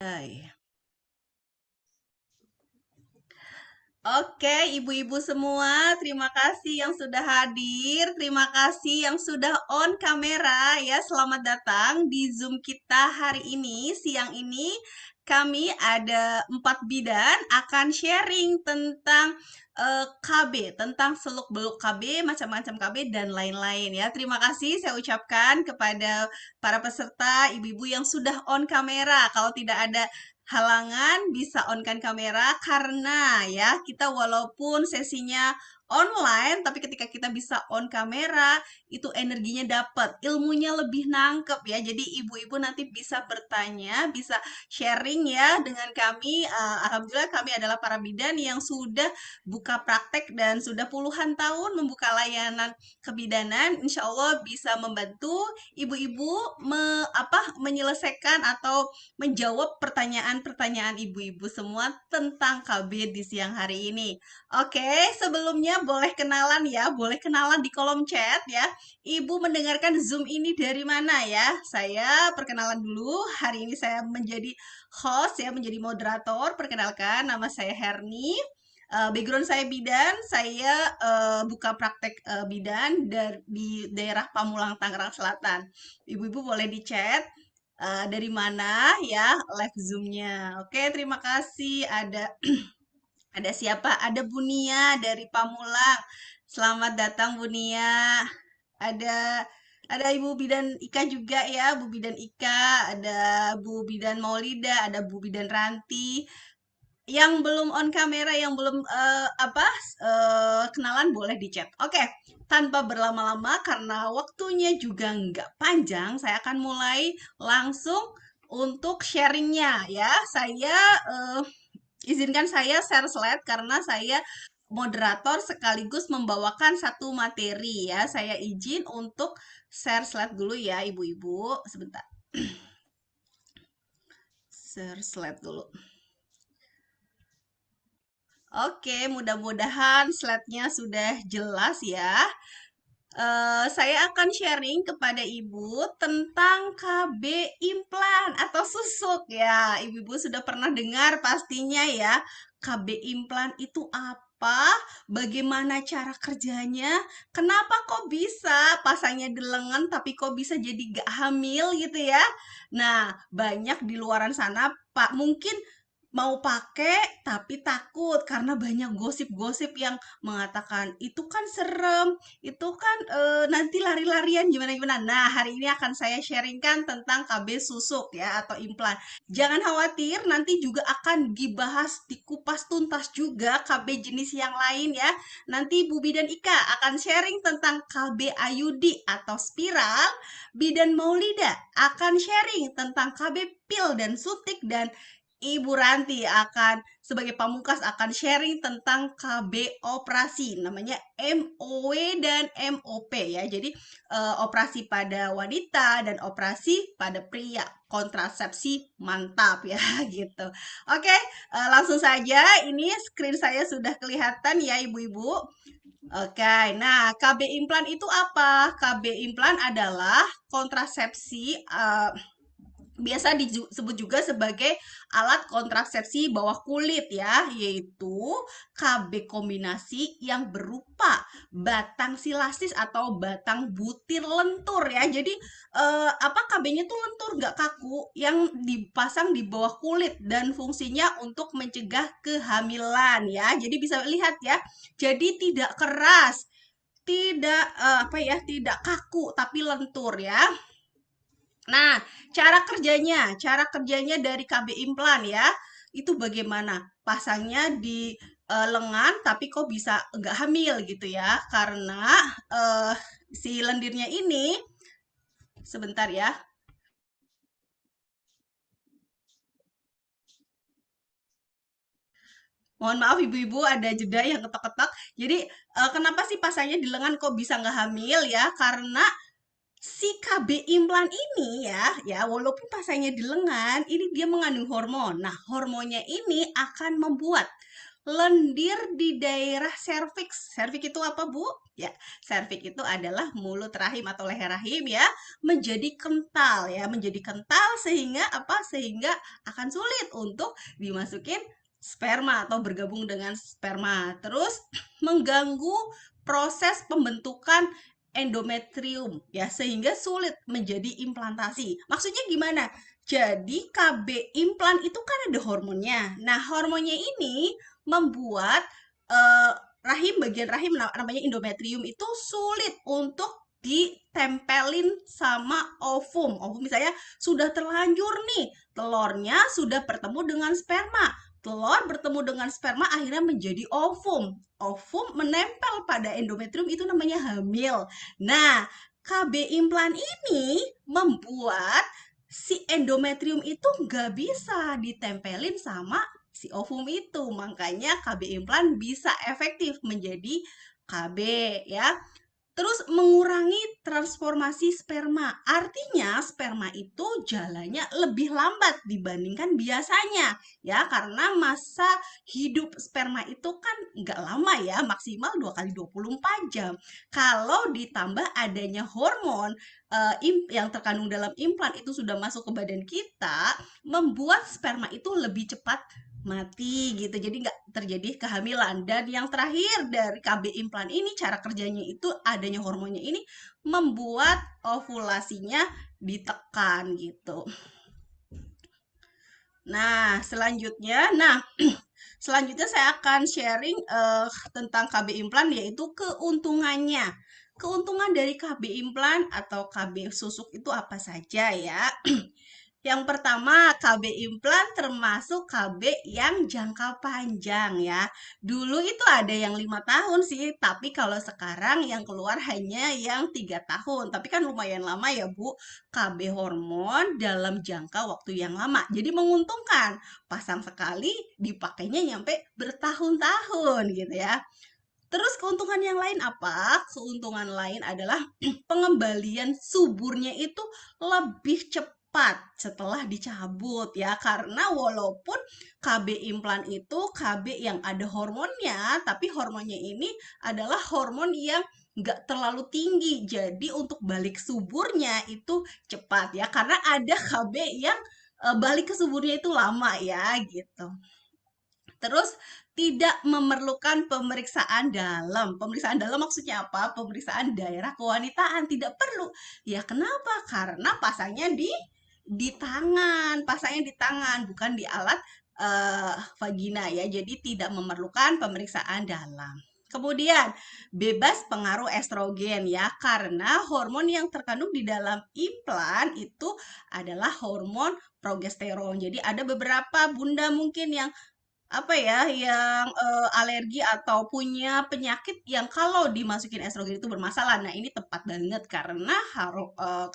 Hai. Oke, ibu-ibu semua, terima kasih yang sudah hadir, terima kasih yang sudah on kamera ya. Selamat datang di Zoom kita hari ini, siang ini. Kami ada 4 bidan akan sharing tentang KB, tentang seluk-beluk KB, macam-macam KB, dan lain-lain ya. Terima kasih saya ucapkan kepada para peserta, ibu-ibu yang sudah on kamera. Kalau tidak ada halangan bisa on-kan kamera karena ya kita walaupun sesinya online tapi ketika kita bisa on kamera itu energinya dapat, ilmunya lebih nangkep ya. Jadi ibu-ibu nanti bisa bertanya, bisa sharing ya dengan kami. Alhamdulillah kami adalah para bidan yang sudah buka praktek dan sudah puluhan tahun membuka layanan kebidanan. Insya Allah bisa membantu ibu-ibu menyelesaikan atau menjawab pertanyaan-pertanyaan ibu-ibu semua tentang KB di siang hari ini. Oke, sebelumnya boleh kenalan ya, boleh kenalan di kolom chat ya. Ibu mendengarkan Zoom ini dari mana ya? Saya perkenalan dulu. Hari ini saya menjadi host ya, menjadi moderator. Perkenalkan, nama saya Herni. Background saya bidan, saya buka praktek bidan di daerah Pamulang, Tangerang Selatan. Ibu-ibu boleh di chat dari mana ya live Zoom-nya. Oke, terima kasih. Ada siapa? Ada Bunia dari Pamulang. Selamat datang Bunia. Ada ada Ibu Bidan Ika juga ya, Bu Bidan Ika, ada Bu Bidan Maulida, ada Bu Bidan Ranti. Yang belum on kamera, yang belum kenalan boleh di chat. Oke, tanpa berlama-lama karena waktunya juga nggak panjang, saya akan mulai langsung untuk sharingnya ya. Saya eh, izinkan saya share slide karena saya moderator sekaligus membawakan satu materi ya. Saya izin untuk share slide dulu ya, ibu-ibu. Sebentar, share slide dulu. Oke, mudah-mudahan slide-nya sudah jelas ya. Saya akan sharing kepada Ibu tentang KB implan atau susuk ya. Ibu-ibu sudah pernah dengar pastinya ya. KB implan itu apa? Bagaimana cara kerjanya? Kenapa kok bisa pasangnya di lengan tapi kok bisa jadi gak hamil gitu ya? Nah, banyak di luaran sana Pak mungkin mau pakai tapi takut karena banyak gosip-gosip yang mengatakan itu kan serem, itu kan nanti lari-larian gimana-gimana. Nah, hari ini akan saya sharingkan tentang KB susuk ya atau implan. Jangan khawatir, nanti juga akan dibahas dikupas tuntas juga KB jenis yang lain ya. Nanti Bu Bidan Ika akan sharing tentang KB IUD atau spiral. Bidan Maulida akan sharing tentang KB pil dan sutik dan Ibu Ranti akan sebagai pamungkas akan sharing tentang KB operasi namanya MOW dan MOP ya. Jadi operasi pada wanita dan operasi pada pria. Kontrasepsi mantap ya gitu. Oke, langsung saja ini screen saya sudah kelihatan ya ibu-ibu. Oke, nah KB implan itu apa? KB implan adalah kontrasepsi biasa disebut juga sebagai alat kontrasepsi bawah kulit ya, yaitu KB kombinasi yang berupa batang silasis atau batang butir lentur ya. Jadi KB-nya tuh lentur nggak kaku yang dipasang di bawah kulit dan fungsinya untuk mencegah kehamilan ya. Jadi bisa lihat ya. Jadi tidak keras, tidak tidak kaku tapi lentur ya. Nah, cara kerjanya dari KB implan ya, itu bagaimana? Pasangnya di lengan, tapi kok bisa nggak hamil gitu ya? Karena eh, si lendirnya ini, sebentar ya, mohon maaf ibu-ibu ada jeda yang ketok-ketok. Jadi kenapa sih pasangnya di lengan kok bisa nggak hamil ya? Karena si KB implan ini ya walaupun pasangnya di lengan, ini dia mengandung hormon. Nah, hormonnya ini akan membuat lendir di daerah serviks. Serviks itu apa, Bu? Ya, serviks itu adalah mulut rahim atau leher rahim ya, menjadi kental ya, menjadi kental sehingga apa? Sehingga akan sulit untuk dimasukin sperma atau bergabung dengan sperma. Terus mengganggu proses pembentukan endometrium ya, sehingga sulit menjadi implantasi. Maksudnya gimana? Jadi KB implan itu kan ada hormonnya. Nah, hormonnya ini membuat eh, rahim, bagian rahim namanya endometrium itu sulit untuk ditempelin sama ovum. Ovum misalnya sudah terlanjur nih, telurnya sudah bertemu dengan sperma. Telur bertemu dengan sperma akhirnya menjadi ovum. Ovum menempel pada endometrium itu namanya hamil. Nah, KB implan ini membuat si endometrium itu nggak bisa ditempelin sama si ovum itu. Makanya KB implan bisa efektif menjadi KB ya. Terus mengurangi transformasi sperma. Artinya sperma itu jalannya lebih lambat dibandingkan biasanya. Ya, karena masa hidup sperma itu kan nggak lama ya, maksimal 2 kali 24 jam. Kalau ditambah adanya hormon yang terkandung dalam implan itu sudah masuk ke badan kita, membuat sperma itu lebih cepat mati gitu. Jadi nggak terjadi kehamilan. Dan yang terakhir dari KB implan ini cara kerjanya itu adanya hormonnya ini membuat ovulasinya ditekan gitu. Nah, selanjutnya saya akan sharing tentang KB implan yaitu keuntungannya. Keuntungan dari KB implan atau KB susuk itu apa saja ya? Yang pertama, KB implan termasuk KB yang jangka panjang ya. Dulu itu ada yang 5 tahun sih, tapi kalau sekarang yang keluar hanya yang 3 tahun. Tapi kan lumayan lama ya Bu, KB hormon dalam jangka waktu yang lama. Jadi menguntungkan, pasang sekali dipakainya nyampe bertahun-tahun gitu ya. Terus keuntungan yang lain apa? Keuntungan lain adalah pengembalian suburnya itu lebih cepat setelah dicabut ya. Karena walaupun KB implan itu KB yang ada hormonnya, tapi hormonnya ini adalah hormon yang nggak terlalu tinggi. Jadi untuk balik suburnya itu cepat ya. Karena ada KB yang balik ke suburnya itu lama ya gitu. Terus tidak memerlukan pemeriksaan dalam. Pemeriksaan dalam maksudnya apa? Pemeriksaan daerah kewanitaan tidak perlu. Ya kenapa? Karena pasangnya di tangan, bukan di alat vagina ya. Jadi tidak memerlukan pemeriksaan dalam. Kemudian bebas pengaruh estrogen ya, karena hormon yang terkandung di dalam implan itu adalah hormon progesteron. Jadi ada beberapa bunda mungkin yang apa ya, yang alergi atau punya penyakit yang kalau dimasukin estrogen itu bermasalah. Nah, ini tepat banget karena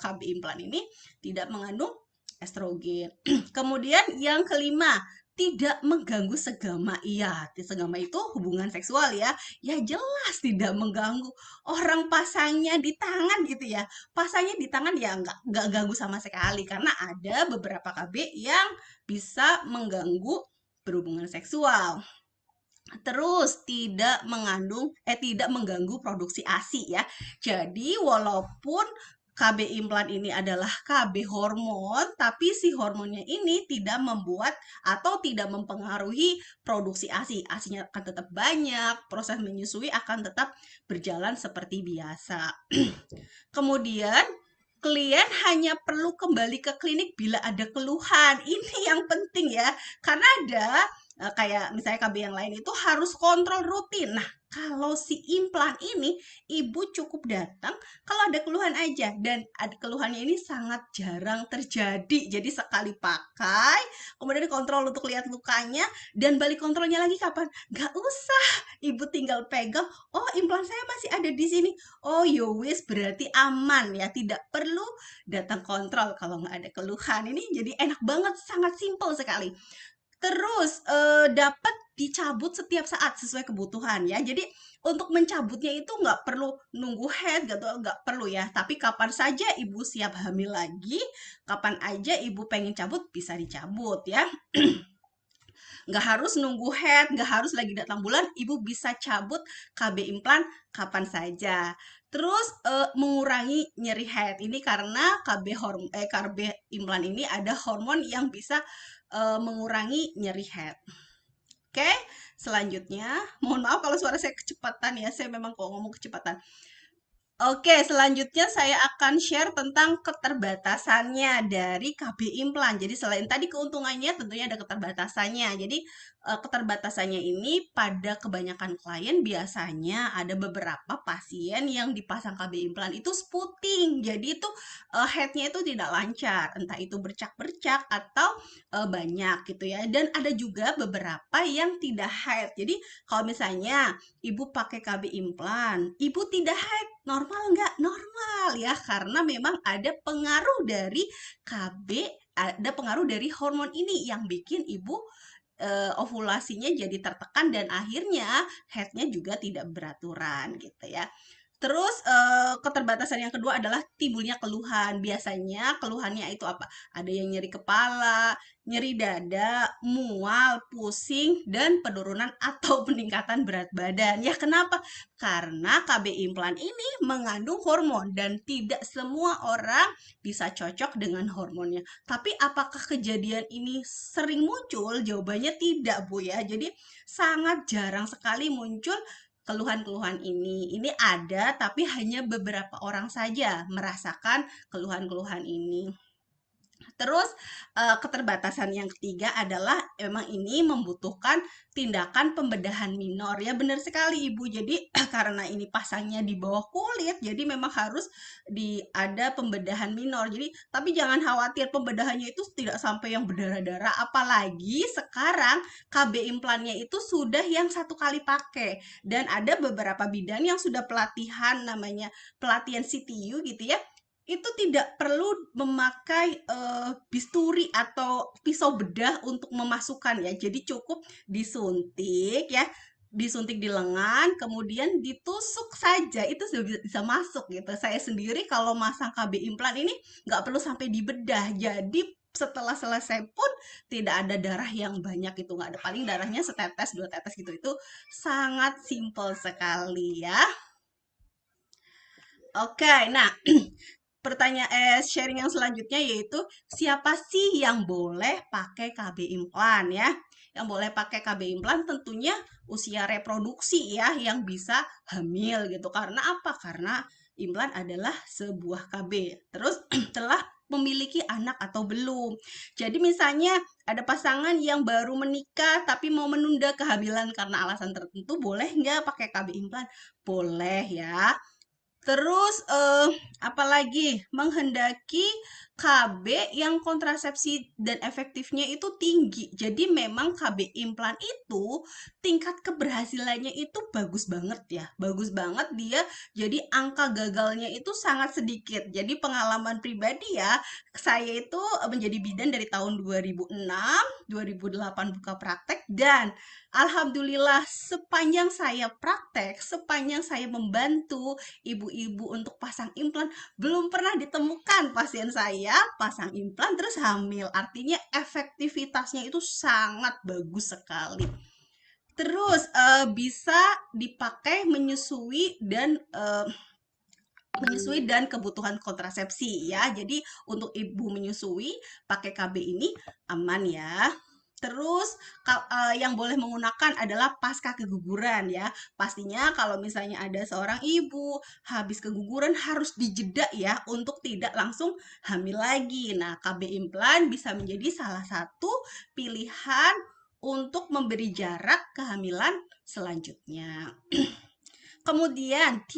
KB implan ini tidak mengandung estrogen. Kemudian yang kelima, tidak mengganggu segama. Iya, segama itu hubungan seksual ya. Ya jelas tidak mengganggu. Orang pasangnya di tangan gitu ya. Pasangnya di tangan ya nggak ganggu sama sekali karena ada beberapa KB yang bisa mengganggu berhubungan seksual. Terus tidak mengganggu produksi ASI ya. Jadi walaupun KB implan ini adalah KB hormon, tapi si hormonnya ini tidak membuat atau tidak mempengaruhi produksi ASI. ASInya akan tetap banyak, proses menyusui akan tetap berjalan seperti biasa. Kemudian klien hanya perlu kembali ke klinik bila ada keluhan. Ini yang penting ya, karena ada kayak misalnya KB yang lain itu harus kontrol rutin. Nah, kalau si implan ini ibu cukup datang kalau ada keluhan aja dan ada keluhannya ini sangat jarang terjadi. Jadi sekali pakai, kemudian kontrol untuk lihat lukanya dan balik kontrolnya lagi kapan? Gak usah, ibu tinggal pegang. Oh, implan saya masih ada di sini. Oh, yowis berarti aman ya, tidak perlu datang kontrol kalau nggak ada keluhan. Ini jadi enak banget, sangat simpel sekali. Terus dapat dicabut setiap saat sesuai kebutuhan ya. Jadi untuk mencabutnya itu nggak perlu nunggu head gitu, nggak perlu ya. Tapi kapan saja ibu siap hamil lagi, kapan aja ibu pengen cabut bisa dicabut ya. Nggak harus nunggu head, nggak harus lagi datang bulan, ibu bisa cabut KB implan kapan saja. Terus mengurangi nyeri head ini karena KB implan ini ada hormon yang bisa mengurangi nyeri head. Oke, selanjutnya, mohon maaf kalau suara saya kecepatan ya, saya memang kalau ngomong kecepatan. Oke, selanjutnya saya akan share tentang keterbatasannya dari KB implan. Jadi selain tadi keuntungannya, tentunya ada keterbatasannya. Jadi keterbatasannya ini pada kebanyakan klien biasanya ada beberapa pasien yang dipasang KB implan itu spooting. Jadi itu headnya itu tidak lancar, entah itu bercak-bercak atau banyak gitu ya. Dan ada juga beberapa yang tidak head. Jadi kalau misalnya ibu pakai KB implan, ibu tidak haid, normal nggak? Normal ya, karena memang ada pengaruh dari KB, ada pengaruh dari hormon ini yang bikin ibu ovulasinya jadi tertekan dan akhirnya headnya juga tidak beraturan gitu ya. Terus keterbatasan yang kedua adalah timbulnya keluhan. Biasanya keluhannya itu apa? Ada yang nyeri kepala, nyeri dada, mual, pusing, dan penurunan atau peningkatan berat badan. Ya kenapa? Karena KB implan ini mengandung hormon dan tidak semua orang bisa cocok dengan hormonnya. Tapi apakah kejadian ini sering muncul? Jawabannya tidak, Bu ya. Jadi sangat jarang sekali muncul keluhan-keluhan ini. Ini ada, tapi hanya beberapa orang saja merasakan keluhan-keluhan ini. Terus keterbatasan yang ketiga adalah memang ini membutuhkan tindakan pembedahan minor. Ya benar sekali Ibu. Jadi karena ini pasangnya di bawah kulit, jadi memang harus ada pembedahan minor. Jadi tapi jangan khawatir pembedahannya itu tidak sampai yang berdarah-darah. Apalagi sekarang KB implannya itu sudah yang satu kali pakai dan ada beberapa bidan yang sudah pelatihan namanya pelatihan CTU gitu ya itu tidak perlu memakai bisturi atau pisau bedah untuk memasukkan ya. Jadi cukup disuntik ya, disuntik di lengan, kemudian ditusuk saja itu sudah bisa masuk gitu. Saya sendiri kalau masang KB implan ini nggak perlu sampai dibedah. Jadi setelah selesai pun tidak ada darah yang banyak itu nggak ada paling darahnya setetes dua tetes gitu itu sangat simple sekali ya. Oke, nah sharing yang selanjutnya yaitu siapa sih yang boleh pakai KB implan ya? Yang boleh pakai KB implan tentunya usia reproduksi ya yang bisa hamil gitu. Karena apa? Karena implan adalah sebuah KB. Terus telah memiliki anak atau belum. Jadi misalnya ada pasangan yang baru menikah tapi mau menunda kehamilan karena alasan tertentu, boleh nggak pakai KB implan? Boleh ya. Terus apalagi menghendaki KB yang kontrasepsi dan efektifnya itu tinggi. Jadi memang KB implan itu tingkat keberhasilannya itu bagus banget ya. Bagus banget dia. Jadi angka gagalnya itu sangat sedikit. Jadi pengalaman pribadi ya, saya itu menjadi bidan dari tahun 2006, 2008 buka praktek dan alhamdulillah sepanjang saya praktek, sepanjang saya membantu ibu-ibu untuk pasang implan belum pernah ditemukan pasien saya pasang implan terus hamil. Artinya efektivitasnya itu sangat bagus sekali. Terus bisa dipakai menyusui dan kebutuhan kontrasepsi ya. Jadi untuk ibu menyusui pakai KB ini aman ya. Terus yang boleh menggunakan adalah pasca keguguran ya. Pastinya kalau misalnya ada seorang ibu habis keguguran harus dijeda ya untuk tidak langsung hamil lagi. Nah, KB implan bisa menjadi salah satu pilihan untuk memberi jarak kehamilan selanjutnya. Kemudian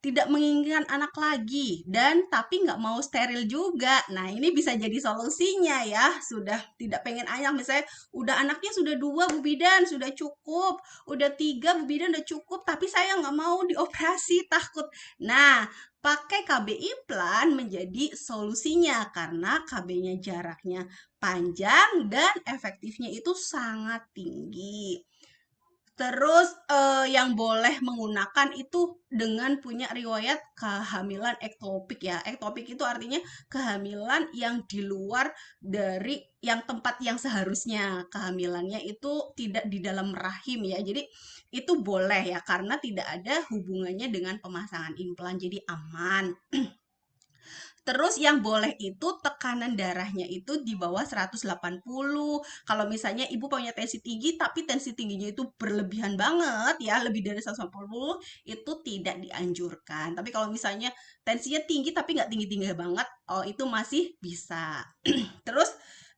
tidak menginginkan anak lagi dan tapi nggak mau steril juga. Nah, ini bisa jadi solusinya ya. Sudah tidak pengen anak, misalnya udah anaknya sudah 2 Bu Bidan, sudah cukup. Udah 3 Bu Bidan udah cukup, tapi saya nggak mau dioperasi, takut. Nah, pakai KB implan menjadi solusinya karena KB-nya jaraknya panjang dan efektifnya itu sangat tinggi. Terus yang boleh menggunakan itu dengan punya riwayat kehamilan ektopik ya. Ektopik itu artinya kehamilan yang di luar dari yang tempat yang seharusnya kehamilannya itu tidak di dalam rahim ya. Jadi itu boleh ya karena tidak ada hubungannya dengan pemasangan implan. Jadi aman. Terus yang boleh itu tekanan darahnya itu di bawah 180. Kalau misalnya ibu punya tensi tinggi, tapi tensi tingginya itu berlebihan banget ya, lebih dari 180, itu tidak dianjurkan. Tapi kalau misalnya tensinya tinggi tapi nggak tinggi-tinggi banget, oh itu masih bisa. Terus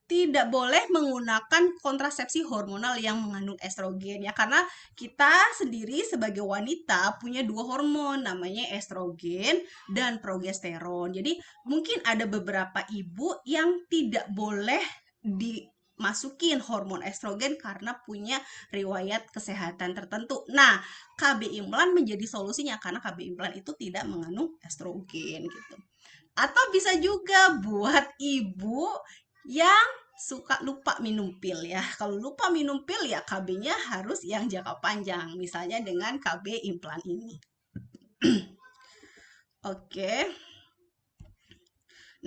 tidak boleh menggunakan kontrasepsi hormonal yang mengandung estrogen ya karena kita sendiri sebagai wanita punya dua hormon namanya estrogen dan progesteron. Jadi mungkin ada beberapa ibu yang tidak boleh dimasukin hormon estrogen karena punya riwayat kesehatan tertentu. Nah, KB implan menjadi solusinya karena KB implan itu tidak mengandung estrogen gitu. Atau bisa juga buat ibu yang suka lupa minum pil ya. Kalau lupa minum pil ya KB-nya harus yang jangka panjang, misalnya dengan KB implan ini. Oke.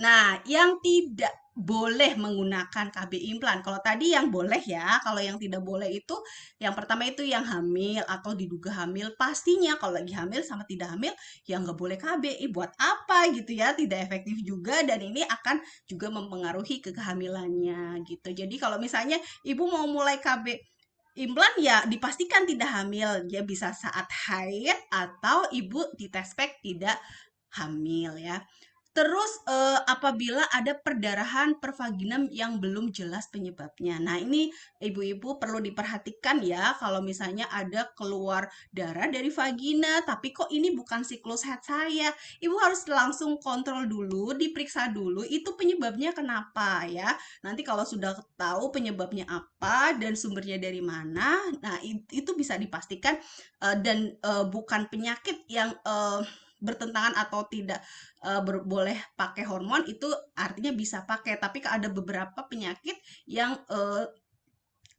Nah, yang tidak boleh menggunakan KB implan. Kalau tadi yang boleh ya, kalau yang tidak boleh itu yang pertama itu yang hamil atau diduga hamil. Pastinya kalau lagi hamil sama tidak hamil ya nggak boleh KB. Buat apa gitu ya, tidak efektif juga dan ini akan juga mempengaruhi ke kehamilannya gitu. Jadi kalau misalnya ibu mau mulai KB implan ya dipastikan tidak hamil. Dia bisa saat haid atau ibu dites pack tidak hamil ya. Terus apabila ada perdarahan pervaginam yang belum jelas penyebabnya. Nah, ini ibu-ibu perlu diperhatikan ya kalau misalnya ada keluar darah dari vagina, tapi kok ini bukan siklus haid saya. Ibu harus langsung kontrol dulu, diperiksa dulu itu penyebabnya kenapa ya. Nanti kalau sudah tahu penyebabnya apa dan sumbernya dari mana, nah itu bisa dipastikan dan bukan penyakit yang bertentangan atau tidak boleh pakai hormon itu artinya bisa pakai tapi ada beberapa penyakit yang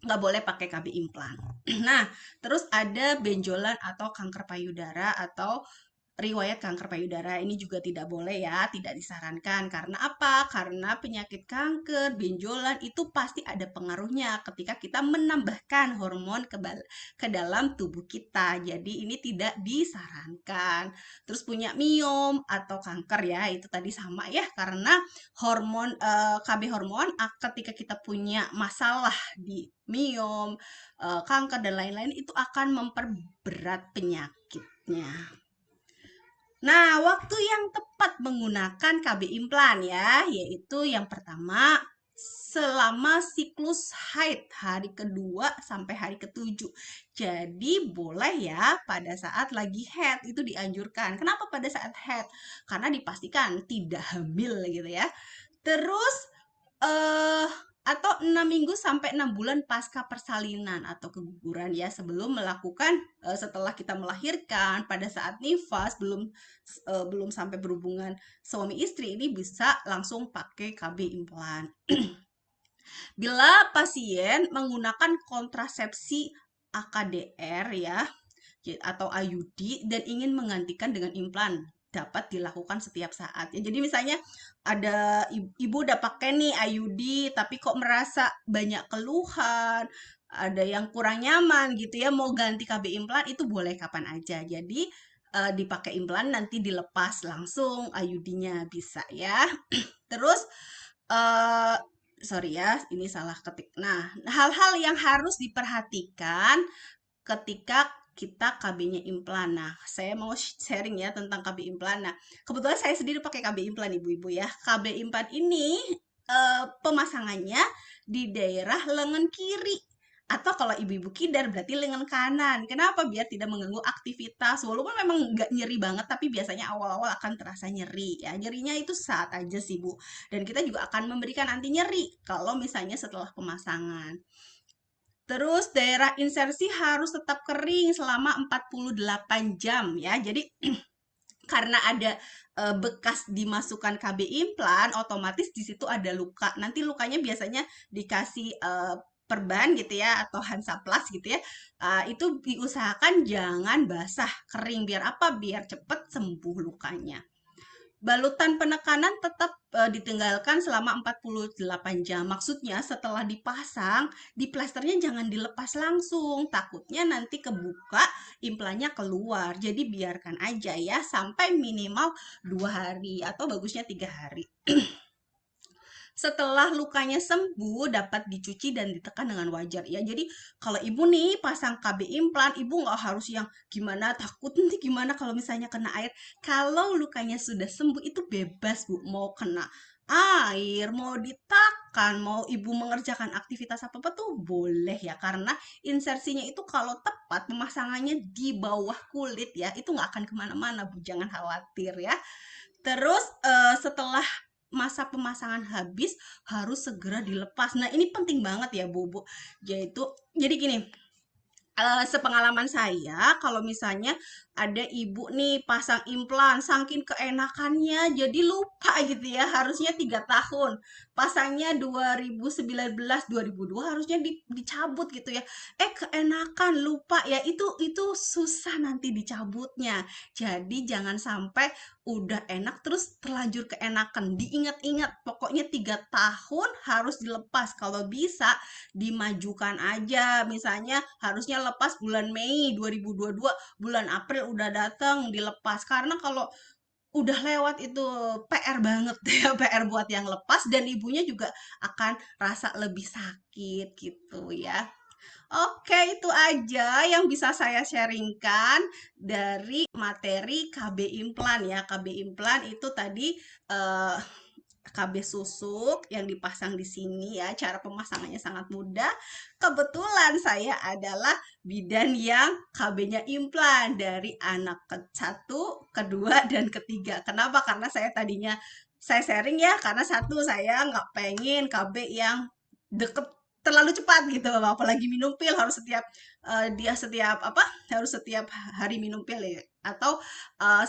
nggak boleh pakai KB implan. Nah, terus ada benjolan atau kanker payudara atau riwayat kanker payudara ini juga tidak boleh ya, tidak disarankan. Karena apa? Karena penyakit kanker, benjolan itu pasti ada pengaruhnya ketika kita menambahkan hormon ke dalam tubuh kita. Jadi ini tidak disarankan. Terus punya miom atau kanker ya, itu tadi sama ya karena hormon KB hormon ketika kita punya masalah di miom, kanker dan lain-lain itu akan memperberat penyakitnya. Nah, waktu yang tepat menggunakan KB implan ya, yaitu yang pertama selama siklus haid hari kedua sampai hari ketujuh. Jadi boleh ya pada saat lagi haid itu dianjurkan. Kenapa pada saat haid? Karena dipastikan tidak hamil gitu ya. Terus eh atau 6 minggu sampai 6 bulan pasca persalinan atau keguguran ya sebelum melakukan setelah kita melahirkan pada saat nifas belum sampai berhubungan suami istri ini bisa langsung pakai KB implan. Bila pasien menggunakan kontrasepsi AKDR ya atau IUD dan ingin menggantikan dengan implan dapat dilakukan setiap saat. Ya, jadi misalnya ada ibu udah pakai nih IUD tapi kok merasa banyak keluhan, ada yang kurang nyaman gitu ya mau ganti KB implan itu boleh kapan aja. Jadi dipakai implan nanti dilepas langsung IUD-nya bisa ya. Terus eh sorry ya, ini salah ketik. Nah, hal-hal yang harus diperhatikan ketika kita KB-nya implan. Nah, saya mau sharing ya tentang KB implan. Nah, kebetulan saya sendiri pakai KB implan ibu-ibu ya. KB implan ini pemasangannya di daerah lengan kiri. Atau kalau ibu-ibu kidar berarti lengan kanan. Kenapa? Biar tidak mengganggu aktivitas. Walaupun memang nggak nyeri banget, tapi biasanya awal-awal akan terasa nyeri. Ya, nyerinya itu saat aja sih, Bu. Dan kita juga akan memberikan anti nyeri kalau misalnya setelah pemasangan. Terus daerah insersi harus tetap kering selama 48 jam ya. Jadi karena ada bekas dimasukkan KB implan, otomatis di situ ada luka. Nanti lukanya biasanya dikasih perban gitu ya atau Hansaplast gitu ya, itu diusahakan jangan basah, kering. Biar apa? Biar cepet sembuh lukanya. Balutan penekanan tetap ditinggalkan selama 48 jam. Maksudnya setelah dipasang, di plasternya jangan dilepas langsung. Takutnya nanti kebuka, implannya keluar. Jadi biarkan aja ya sampai minimal 2 hari atau bagusnya 3 hari. Setelah lukanya sembuh, dapat dicuci dan ditekan dengan wajar ya. Jadi kalau ibu nih pasang KB implan, ibu nggak harus yang gimana, takut nanti gimana kalau misalnya kena air. Kalau lukanya sudah sembuh itu bebas bu, mau kena air, mau ditekan, mau ibu mengerjakan aktivitas apa-apa tuh boleh ya. Karena insersinya itu kalau tepat, pemasangannya di bawah kulit ya, itu nggak akan kemana-mana bu, jangan khawatir ya. Terus setelah masa pemasangan habis harus segera dilepas. Nah, ini penting banget ya, Bu. Yaitu jadi gini, sepengalaman saya kalau misalnya ada ibu nih pasang implan saking keenakannya jadi lupa gitu ya harusnya 3 tahun pasangnya 2019 2002 harusnya dicabut gitu ya keenakan lupa ya itu susah nanti dicabutnya jadi jangan sampai udah enak terus terlanjur keenakan diingat-ingat pokoknya 3 tahun harus dilepas kalau bisa dimajukan aja. Misalnya harusnya lepas bulan Mei 2022, bulan April udah datang dilepas. Karena kalau udah lewat itu PR banget ya, PR buat yang lepas dan ibunya juga akan rasa lebih sakit gitu ya. Oke, itu aja yang bisa saya sharingkan dari materi KB implan ya. KB implan itu tadi eh, KB susuk yang dipasang di sini ya. Cara pemasangannya sangat mudah. Kebetulan saya adalah bidan yang KB-nya implan dari anak ke-1, kedua, dan ketiga. Kenapa? Karena saya tadinya saya sharing ya, karena satu saya nggak pengen KB yang deket terlalu cepat gitu, apalagi minum pil harus setiap dia setiap apa harus setiap hari minum pil ya. Atau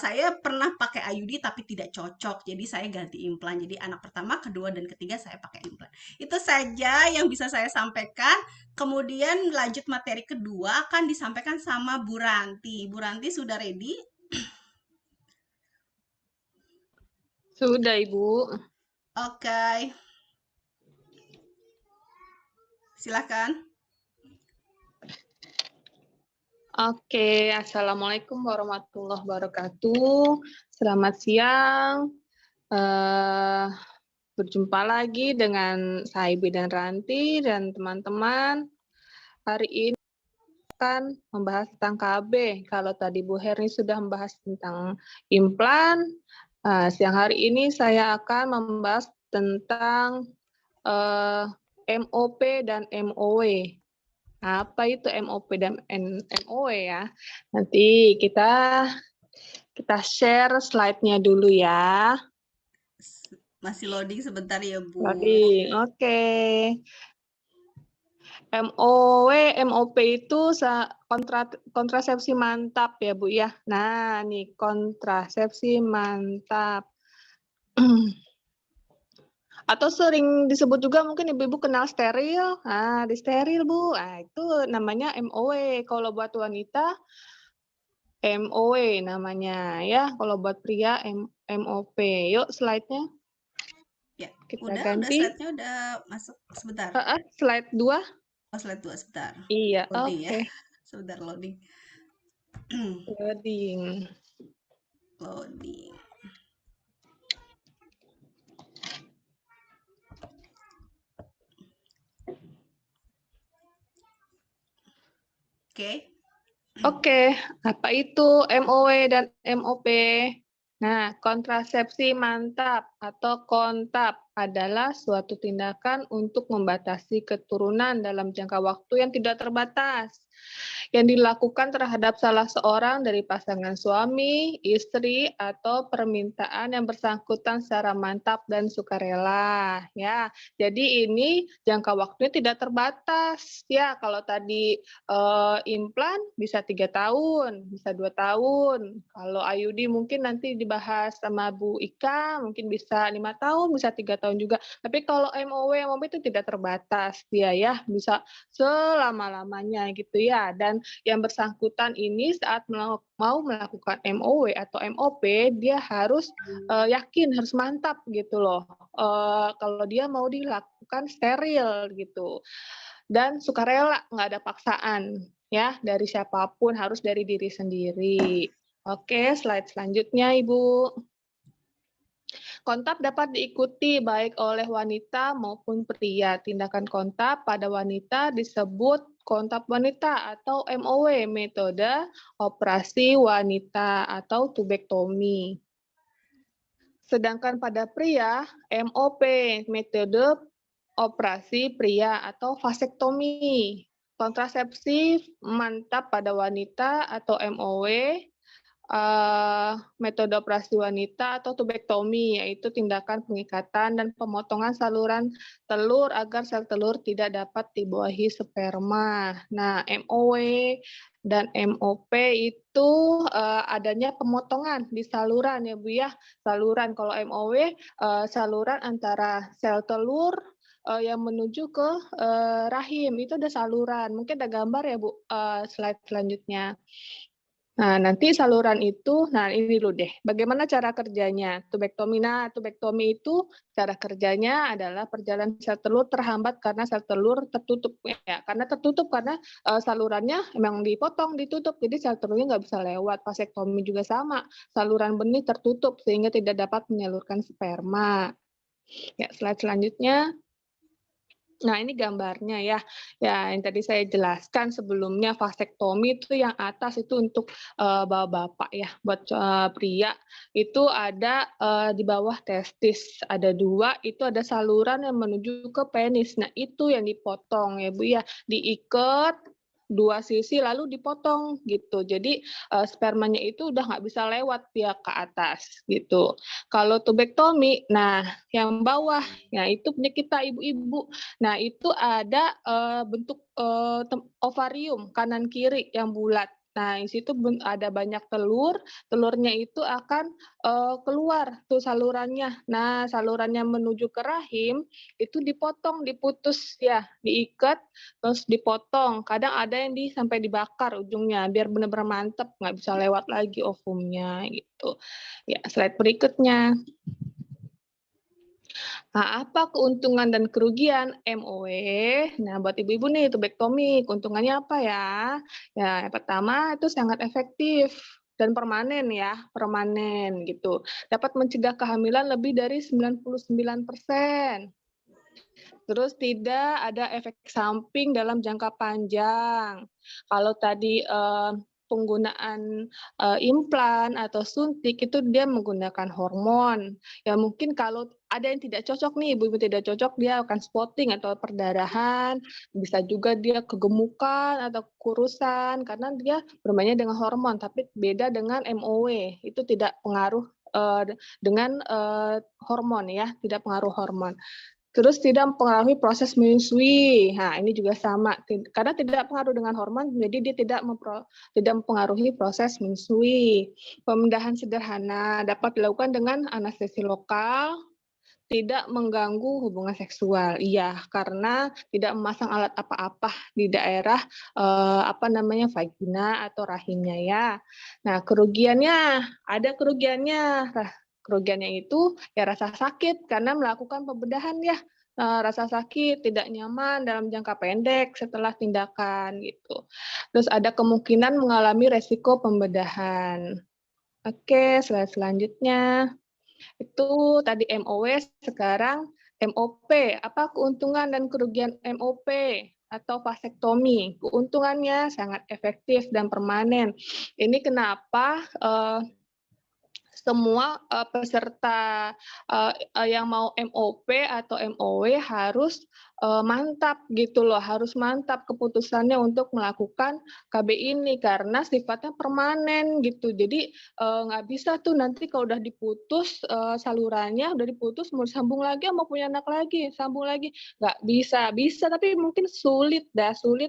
saya pernah pakai IUD tapi tidak cocok, jadi saya ganti implan. Jadi anak pertama, kedua, dan ketiga saya pakai implan. Itu saja yang bisa saya sampaikan. Kemudian lanjut materi kedua akan disampaikan sama Bu Ranti. Bu Ranti sudah ready? Sudah, Ibu. Oke, silakan. Oke, Assalamualaikum warahmatullahi wabarakatuh. Selamat siang. Berjumpa lagi dengan saya Ibu dan Ranti dan teman-teman. Hari ini akan membahas tentang KB. Kalau tadi Bu Herni sudah membahas tentang implan, siang hari ini saya akan membahas tentang MOP dan MOW. Apa itu MOP dan MOW ya? Nanti kita share slide-nya dulu ya. Masih loading sebentar ya, Bu. Loading, oke. MOW, MOP itu kontrasepsi mantap ya Bu ya. Nah, nih kontrasepsi mantap. Atau sering disebut juga mungkin ibu-ibu kenal steril. Nah, di steril Bu. Nah, itu namanya MOW. Kalau buat wanita MOW namanya ya. Kalau buat pria MOP. Yuk slide-nya. Ya, Kita udah ganti. slide-nya udah masuk sebentar. Slide 2. Oh, slide 2 sebentar. Iya, Loading ya. oke. Sebentar loading. Loading. Loading. Oke. Oke, apa itu MOW dan MOP? Nah, kontrasepsi mantap atau kontap adalah suatu tindakan untuk membatasi keturunan dalam jangka waktu yang tidak terbatas yang dilakukan terhadap salah seorang dari pasangan suami, istri, atau permintaan yang bersangkutan secara mantap dan sukarela. Ya, jadi ini jangka waktunya tidak terbatas. Ya, kalau tadi implan bisa 3 tahun, bisa 2 tahun. Kalau IUD mungkin nanti dibahas sama Bu Ika, mungkin bisa 5 tahun, bisa 3 tahun juga. Tapi kalau MOW itu tidak terbatas dia ya, bisa selama-lamanya gitu ya. Dan yang bersangkutan ini saat mau melakukan MOW atau MOP, dia harus yakin, harus mantap gitu loh. Kalau dia mau dilakukan steril gitu. Dan sukarela, nggak ada paksaan ya dari siapapun, harus dari diri sendiri. Oke, slide selanjutnya Ibu. Kontak dapat diikuti baik oleh wanita maupun pria. Tindakan kontak pada wanita disebut kontak wanita atau MOW, metode operasi wanita atau tubektomi. Sedangkan pada pria, MOP, metode operasi pria atau vasektomi. Kontrasepsi mantap pada wanita atau MOW, metode operasi wanita atau tubektomi, yaitu tindakan pengikatan dan pemotongan saluran telur agar sel telur tidak dapat dibuahi sperma. Nah, MOW dan MOP itu adanya pemotongan di saluran ya Bu ya. Saluran kalau MOW saluran antara sel telur yang menuju ke rahim, itu ada saluran. Mungkin ada gambar ya Bu, slide selanjutnya. Nah, nanti saluran itu, nah ini dulu deh, bagaimana cara kerjanya? Tubektomi. Nah, tubektomi itu cara kerjanya adalah perjalanan sel telur terhambat karena sel telur tertutup ya. Karena tertutup karena salurannya memang dipotong, ditutup, jadi sel telurnya nggak bisa lewat. Vasektomi juga sama, saluran benih tertutup sehingga tidak dapat menyalurkan sperma. Ya, slide selanjutnya. Nah, ini gambarnya ya. Ya, yang tadi saya jelaskan sebelumnya, vasektomi itu yang atas itu untuk bapak-bapak ya. Buat pria itu ada di bawah testis, ada 2, itu ada saluran yang menuju ke penis. Nah, itu yang dipotong ya Bu ya, diikat 2 sisi lalu dipotong gitu. Jadi spermanya itu udah nggak bisa lewat dia ke atas gitu. Kalau tubektomi, nah yang bawah, ya itu punya kita ibu-ibu. Nah, itu ada bentuk ovarium kanan kiri yang bulat. Nah, di situ ada banyak telur, telurnya itu akan keluar tuh salurannya. Nah, salurannya menuju ke rahim itu dipotong, diputus ya, diikat, terus dipotong. Kadang ada yang sampai dibakar ujungnya biar benar-benar mantep, nggak bisa lewat lagi ovumnya gitu. Ya, slide berikutnya. Nah, apa keuntungan dan kerugian MOW? Nah, buat ibu-ibu nih, tubektomi, keuntungannya apa ya? Ya, yang pertama itu sangat efektif dan permanen ya, permanen gitu. Dapat mencegah kehamilan lebih dari 99%. Terus tidak ada efek samping dalam jangka panjang. Kalau tadi penggunaan implan atau suntik itu dia menggunakan hormon. Ya mungkin kalau ada yang tidak cocok nih, ibu-ibu tidak cocok, dia akan spotting atau perdarahan, bisa juga dia kegemukan atau kurusan karena dia bermainnya dengan hormon, tapi beda dengan MOW, itu tidak pengaruh dengan hormon ya, tidak pengaruh hormon. Terus tidak mempengaruhi proses menyusui. Nah, ini juga sama. Karena tidak pengaruh dengan hormon, jadi dia tidak mempengaruhi proses menyusui. Pemindahan sederhana dapat dilakukan dengan anestesi lokal, tidak mengganggu hubungan seksual. Iya, karena tidak memasang alat apa-apa di daerah vagina atau rahimnya ya. Nah, kerugiannya, ada kerugiannya. Kerugiannya itu ya rasa sakit karena melakukan pembedahan ya. Rasa sakit, tidak nyaman dalam jangka pendek setelah tindakan gitu. Terus ada kemungkinan mengalami resiko pembedahan. Oke, slide selanjutnya. Itu tadi MOW, sekarang MOP. Apa keuntungan dan kerugian MOP atau vasektomi? Keuntungannya sangat efektif dan permanen. Ini kenapa semua peserta yang mau MOP atau MOW harus mantap gitu loh, harus mantap keputusannya untuk melakukan KB ini karena sifatnya permanen gitu. Jadi, nggak bisa tuh nanti kalau udah diputus, salurannya udah diputus mau sambung lagi mau punya anak lagi, sambung lagi, nggak bisa. Bisa tapi mungkin sulit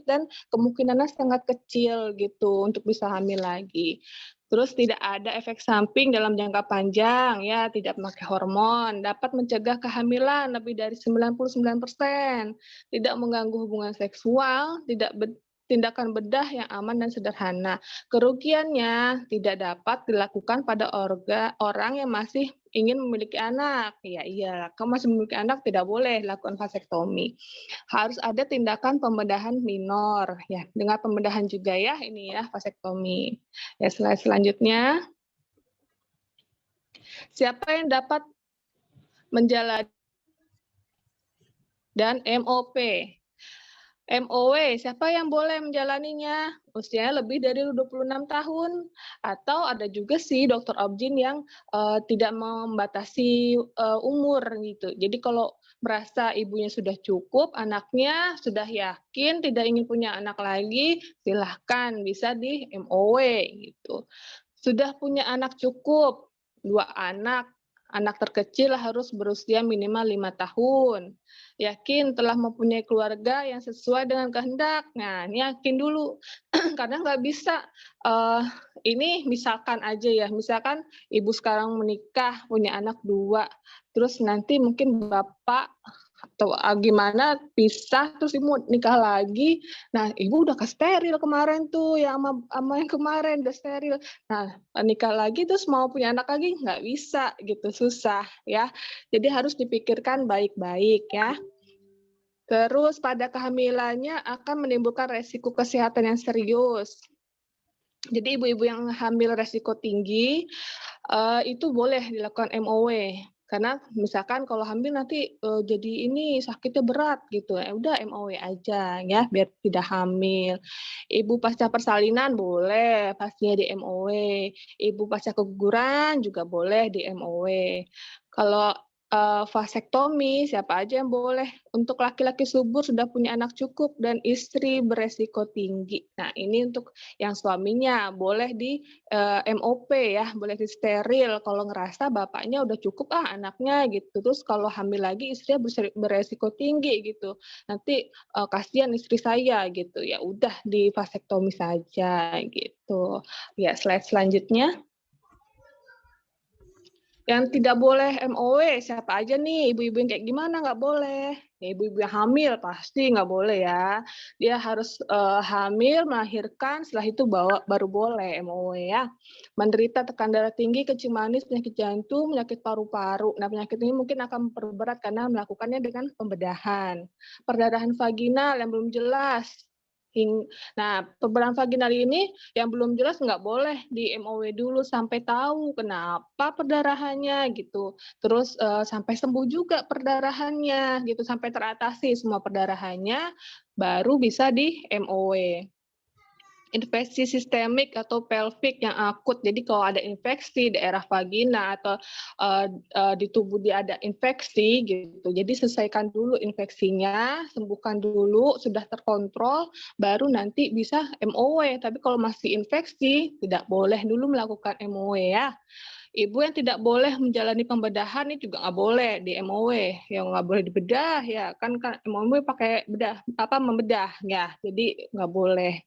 dan kemungkinannya sangat kecil gitu untuk bisa hamil lagi. Terus tidak ada efek samping dalam jangka panjang ya, tidak memakai hormon, dapat mencegah kehamilan lebih dari 99%, tidak mengganggu hubungan seksual, tidak tindakan bedah yang aman dan sederhana. Kerugiannya tidak dapat dilakukan pada orang yang masih ingin memiliki anak. Ya iya, kamu masih memiliki anak tidak boleh lakukan vasektomi. Harus ada tindakan pembedahan minor ya, dengan pembedahan juga ya ini ya vasektomi. Ya, slide selanjutnya, siapa yang dapat menjalani dan MOP? MOW, siapa yang boleh menjalaninya? Usianya lebih dari 26 tahun. Atau ada juga sih dokter obgyn yang tidak membatasi umur gitu. Jadi kalau merasa ibunya sudah cukup, anaknya sudah yakin tidak ingin punya anak lagi, silahkan bisa di MOW gitu. Sudah punya anak cukup, 2 anak, anak terkecil harus berusia minimal 5 tahun. Yakin telah mempunyai keluarga yang sesuai dengan kehendak. Nah, ini yakin dulu. Karena nggak bisa, ini misalkan aja ya, misalkan ibu sekarang menikah, punya anak 2, terus nanti mungkin bapak atau gimana pisah, terus ibu mau nikah lagi. Nah, ibu udah steril kemarin tuh, ya sama yang kemarin udah steril. Nah, nikah lagi terus mau punya anak lagi, nggak bisa gitu, susah ya. Jadi harus dipikirkan baik-baik ya. Terus pada kehamilannya akan menimbulkan resiko kesehatan yang serius. Jadi ibu-ibu yang hamil resiko tinggi, itu boleh dilakukan MOW. Karena misalkan kalau hamil nanti, jadi ini sakitnya berat gitu, ya udah MOW aja ya biar tidak hamil. Ibu pasca persalinan boleh pastinya di MOW, ibu pasca keguguran juga boleh di MOW. Kalau vasektomi, siapa aja yang boleh. Untuk laki-laki subur sudah punya anak cukup dan istri beresiko tinggi. Nah, ini untuk yang suaminya boleh di MOP ya, boleh di steril kalau ngerasa bapaknya udah cukup anaknya gitu. Terus kalau hamil lagi istrinya beresiko tinggi gitu. Nanti kasihan istri saya gitu. Ya udah di vasektomi saja gitu. Ya, slide selanjutnya. Yang tidak boleh MOW siapa aja nih, ibu-ibu yang kayak gimana nggak boleh? Ya ibu-ibu yang hamil pasti nggak boleh ya. Dia harus hamil, melahirkan, setelah itu baru boleh MOW ya. Menderita tekan darah tinggi, kencing manis, penyakit jantung, penyakit paru-paru. Nah penyakit ini mungkin akan memperberat karena melakukannya dengan pembedahan. Perdarahan vaginal yang belum jelas. Nah, perdarahan vaginal ini yang belum jelas nggak boleh di MOW dulu sampai tahu kenapa perdarahannya gitu. Terus sampai sembuh juga perdarahannya gitu, sampai teratasi semua perdarahannya, baru bisa di MOW. Infeksi sistemik atau pelvik yang akut. Jadi kalau ada infeksi daerah vagina atau di tubuh dia ada infeksi gitu. Jadi selesaikan dulu infeksinya, sembuhkan dulu, sudah terkontrol, baru nanti bisa MOW. Tapi kalau masih infeksi, tidak boleh dulu melakukan MOW ya. Ibu yang tidak boleh menjalani pembedahan ini juga nggak boleh di MOW, yang nggak boleh dibedah ya kan MOW pakai bedah membedah ya, jadi nggak boleh.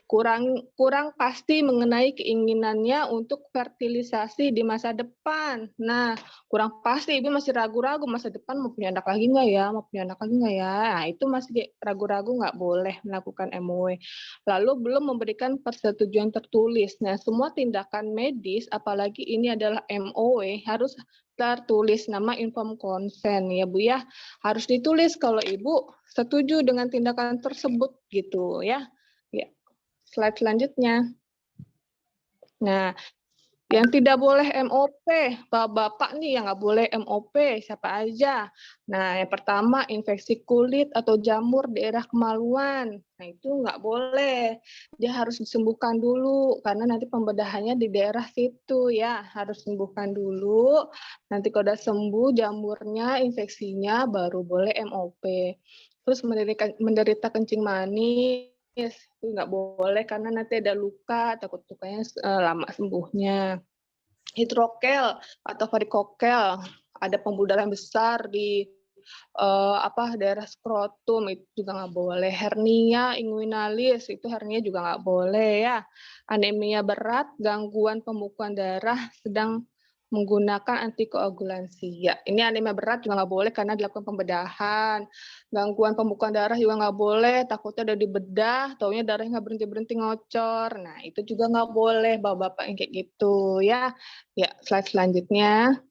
Kurang pasti mengenai keinginannya untuk fertilisasi di masa depan. Nah, kurang pasti ibu masih ragu-ragu masa depan mau punya anak lagi nggak ya, mau punya anak lagi nggak ya. Nah, itu masih ragu-ragu nggak boleh melakukan MOW. Lalu belum memberikan persetujuan tertulis. Nah, semua tindakan medis, apalagi ini adalah MOW, harus tertulis nama informed consent ya Bu ya. Harus ditulis kalau Ibu setuju dengan tindakan tersebut gitu ya. Ya. Slide selanjutnya. Nah, yang tidak boleh MOP, Bapak nih yang nggak boleh MOP, siapa aja? Nah, yang pertama infeksi kulit atau jamur daerah kemaluan. Nah, itu nggak boleh. Dia harus disembuhkan dulu, karena nanti pembedahannya di daerah situ ya. Harus sembuhkan dulu, nanti kalau udah sembuh jamurnya, infeksinya, baru boleh MOP. Terus menderita kencing manis, itu nggak boleh karena nanti ada luka, takut lukanya lama sembuhnya. Hidrokel atau varikokel, ada pembuluh darah besar di daerah skrotum, itu juga nggak boleh. Hernia inguinalis, itu hernia juga nggak boleh ya. Anemia berat, gangguan pembekuan darah sedang menggunakan antikoagulansi. Ya, ini anemia berat juga nggak boleh karena dilakukan pembedahan. Gangguan pembekuan darah juga nggak boleh, takutnya ada di bedah, taunya darahnya nggak berhenti-berhenti ngocor. Nah, itu juga nggak boleh, bapak-bapak yang kayak gitu ya. Ya, slide selanjutnya.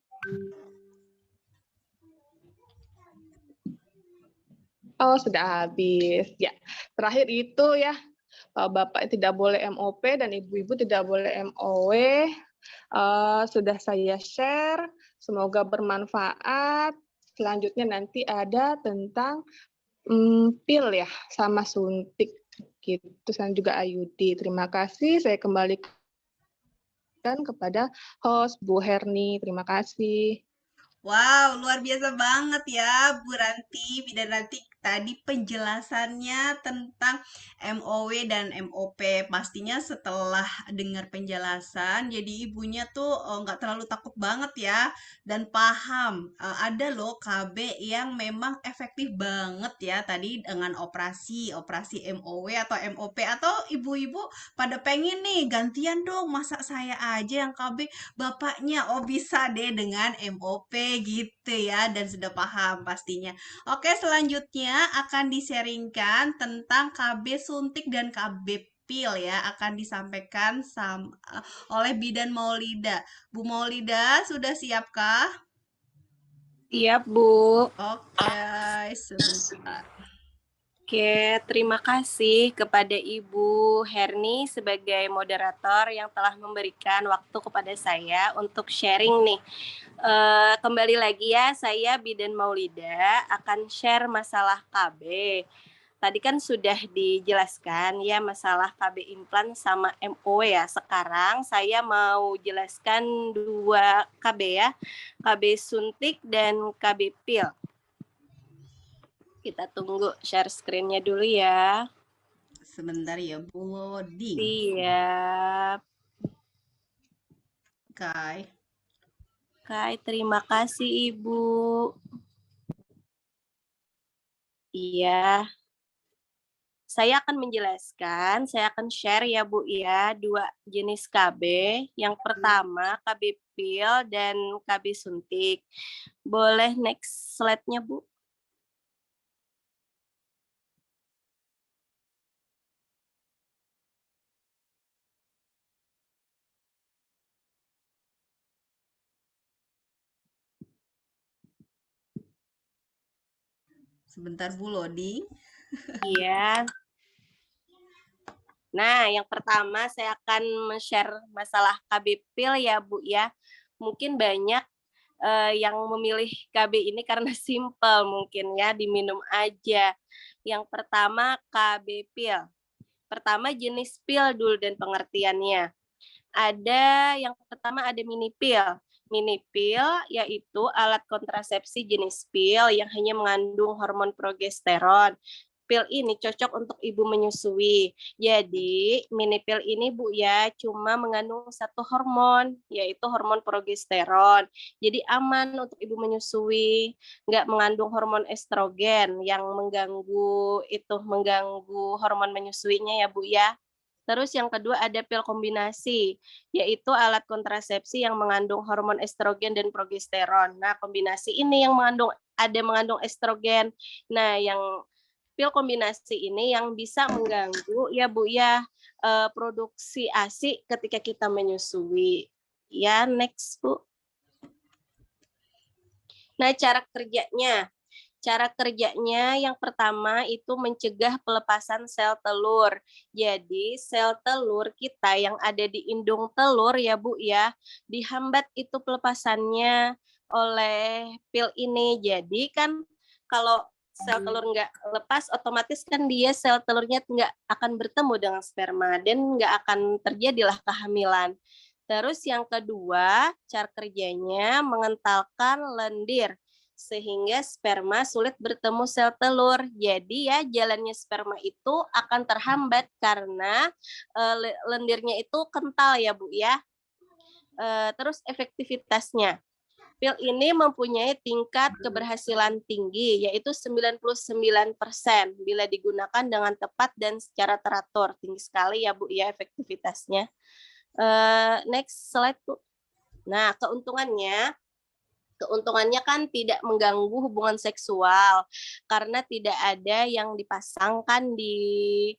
Oh, sudah habis. Ya, terakhir itu ya, Bapak tidak boleh MOP dan Ibu-ibu tidak boleh MOW. Sudah saya share, semoga bermanfaat. Selanjutnya nanti ada tentang pil ya, sama suntik gitu, dan juga IUD. Terima kasih, saya kembalikan kepada host Bu Herni. Terima kasih. Wow, luar biasa banget ya, Bu Ranti. Dan nanti tadi penjelasannya tentang MOW dan MOP. Pastinya setelah dengar penjelasan, jadi ibunya tuh nggak terlalu takut banget ya, dan paham. Ada loh KB yang memang efektif banget ya tadi dengan operasi MOW atau MOP. Atau ibu-ibu pada pengen nih gantian dong, masa saya aja yang KB bapaknya. Oh, bisa deh dengan MOP gitu ya, dan sudah paham pastinya. Oke, selanjutnya akan diseringkan tentang KB suntik dan KB pil ya, akan disampaikan oleh Bidan Maulida. Bu Maulida, sudah siapkah? Iya, Bu. Oke, sebentar. Oke, terima kasih kepada Ibu Herni sebagai moderator yang telah memberikan waktu kepada saya untuk sharing nih. Kembali lagi ya, saya Bidan Maulida akan share masalah KB. Tadi kan sudah dijelaskan ya masalah KB implan sama MO ya. Sekarang saya mau jelaskan 2 KB ya, KB suntik dan KB pil. Kita tunggu share screen-nya dulu ya. Sebentar ya, Bu, loading. Siap. Oke. Oke, terima kasih Ibu. Iya. Saya akan menjelaskan, saya akan share ya Bu ya, 2 jenis KB. Yang pertama KB pil dan KB suntik. Boleh next slide-nya Bu? Sebentar, Bu, loading. Iya. Nah, yang pertama saya akan share masalah KB pil ya Bu ya. Mungkin banyak yang memilih KB ini karena simple mungkin ya, diminum aja. Yang pertama KB pil. Pertama jenis pil dulu dan pengertiannya. Yang pertama ada mini pil. Mini pil yaitu alat kontrasepsi jenis pil yang hanya mengandung hormon progesteron. Pil ini cocok untuk ibu menyusui. Jadi mini pil ini Bu ya cuma mengandung 1 hormon, yaitu hormon progesteron. Jadi aman untuk ibu menyusui, nggak mengandung hormon estrogen yang mengganggu hormon menyusuinya ya Bu ya. Terus yang kedua ada pil kombinasi, yaitu alat kontrasepsi yang mengandung hormon estrogen dan progesteron. Nah, kombinasi ini yang mengandung estrogen. Nah, yang pil kombinasi ini yang bisa mengganggu ya Bu ya produksi ASI ketika kita menyusui. Ya, next Bu. Nah, cara kerjanya. Cara kerjanya yang pertama itu mencegah pelepasan sel telur. Jadi sel telur kita yang ada di indung telur ya Bu ya, dihambat itu pelepasannya oleh pil ini. Jadi kan kalau sel telur nggak lepas, otomatis kan sel telurnya nggak akan bertemu dengan sperma dan nggak akan terjadilah kehamilan. Terus yang kedua, cara kerjanya mengentalkan lendir. sehingga sperma sulit bertemu sel telur. Jadi ya jalannya sperma itu akan terhambat karena lendirnya itu kental ya Bu ya. Terus efektivitasnya. Pil ini mempunyai tingkat keberhasilan tinggi, yaitu 99% bila digunakan dengan tepat dan secara teratur. Tinggi sekali ya Bu ya efektivitasnya. Next slide Bu. Nah, keuntungannya kan tidak mengganggu hubungan seksual karena tidak ada yang dipasangkan di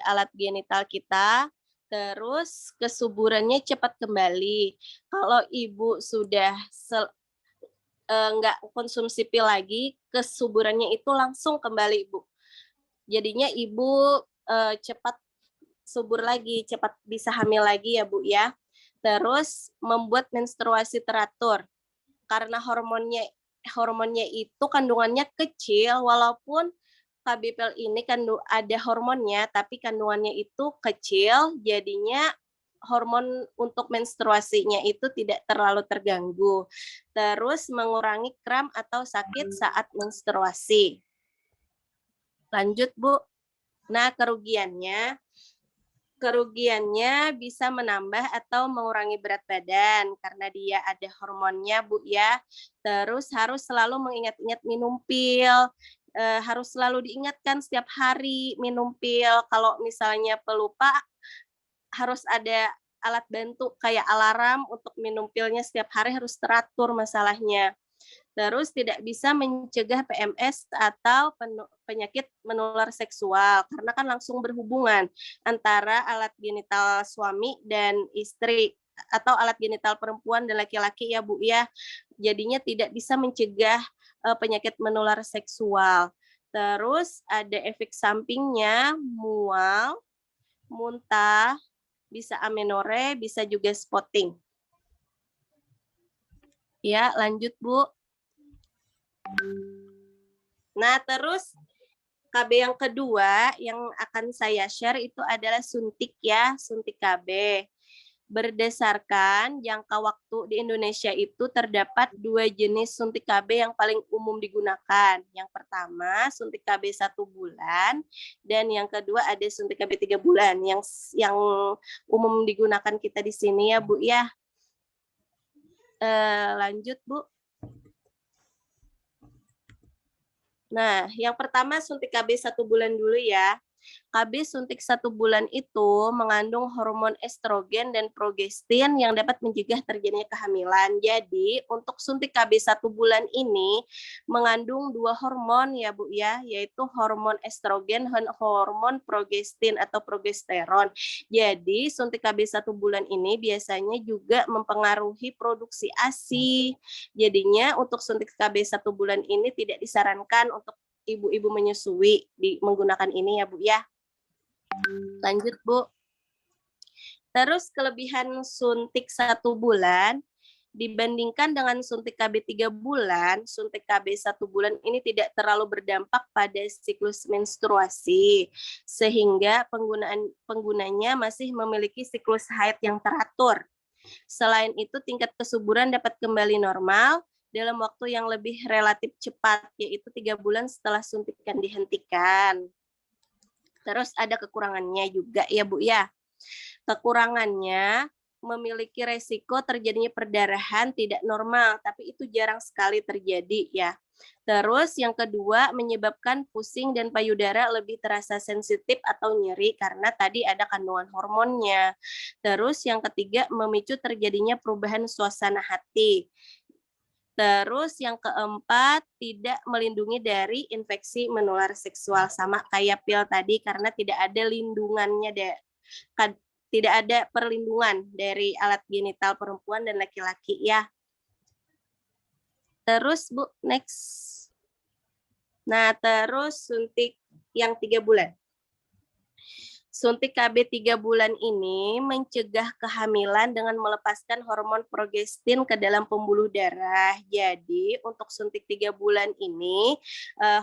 alat genital kita. Terus kesuburannya cepat kembali. Kalau ibu sudah nggak konsumsi pil lagi, kesuburannya itu langsung kembali Bu. Jadinya ibu cepat subur lagi, cepat bisa hamil lagi ya Bu ya. Terus membuat menstruasi teratur karena hormonnya itu kandungannya kecil, walaupun KB pil ini ada hormonnya tapi kandungannya itu kecil, jadinya hormon untuk menstruasinya itu tidak terlalu terganggu. Terus mengurangi kram atau sakit saat menstruasi. Lanjut Bu. Nah, kerugiannya bisa menambah atau mengurangi berat badan karena dia ada hormonnya Bu ya. Terus harus selalu mengingat-ingat minum pil. Harus selalu diingatkan setiap hari minum pil. Kalau misalnya pelupa, harus ada alat bantu kayak alarm untuk minum pilnya setiap hari, harus teratur masalahnya. Terus tidak bisa mencegah PMS atau penyakit menular seksual karena kan langsung berhubungan antara alat genital suami dan istri atau alat genital perempuan dan laki-laki ya Bu ya. Jadinya tidak bisa mencegah penyakit menular seksual. Terus ada efek sampingnya, mual, muntah, bisa amenore, bisa juga spotting. Ya, lanjut Bu. Nah, terus KB yang kedua yang akan saya share itu adalah suntik ya, suntik KB. Berdasarkan jangka waktu di Indonesia itu terdapat 2 jenis suntik KB yang paling umum digunakan. Yang pertama suntik KB 1 bulan dan yang kedua ada suntik KB 3 bulan yang umum digunakan kita di sini ya Bu ya. Lanjut Bu. Nah, yang pertama suntik KB 1 bulan dulu ya. KB suntik 1 bulan itu mengandung hormon estrogen dan progestin yang dapat mencegah terjadinya kehamilan. Jadi, untuk suntik KB 1 bulan ini mengandung 2 hormon ya Bu ya, yaitu hormon estrogen dan hormon progestin atau progesteron. Jadi, suntik KB 1 bulan ini biasanya juga mempengaruhi produksi ASI. Jadinya untuk suntik KB 1 bulan ini tidak disarankan untuk ibu-ibu menyusui menggunakan ini ya Bu ya. Lanjut Bu. Terus kelebihan suntik 1 bulan dibandingkan dengan suntik KB 3 bulan, suntik KB 1 bulan ini tidak terlalu berdampak pada siklus menstruasi sehingga penggunanya masih memiliki siklus haid yang teratur. Selain itu tingkat kesuburan dapat kembali normal dalam waktu yang lebih relatif cepat, yaitu 3 bulan setelah suntikan dihentikan. Terus ada kekurangannya juga ya Bu ya. Kekurangannya memiliki resiko terjadinya perdarahan tidak normal, tapi itu jarang sekali terjadi ya. Terus yang kedua menyebabkan pusing dan payudara lebih terasa sensitif atau nyeri karena tadi ada kandungan hormonnya. Terus yang ketiga memicu terjadinya perubahan suasana hati. Terus yang keempat, tidak melindungi dari infeksi menular seksual sama kayak pil tadi karena tidak ada lindungannya, tidak ada perlindungan dari alat genital perempuan dan laki-laki ya. Terus Bu, next. Nah, terus suntik yang 3 bulan. Suntik KB 3 bulan ini mencegah kehamilan dengan melepaskan hormon progestin ke dalam pembuluh darah. Jadi untuk suntik 3 bulan ini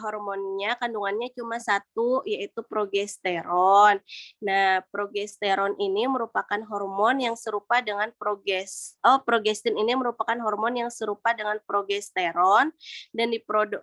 hormonnya kandungannya cuma satu, yaitu progesteron. Nah, progesteron ini merupakan hormon yang serupa dengan progestin ini merupakan hormon yang serupa dengan progesteron dan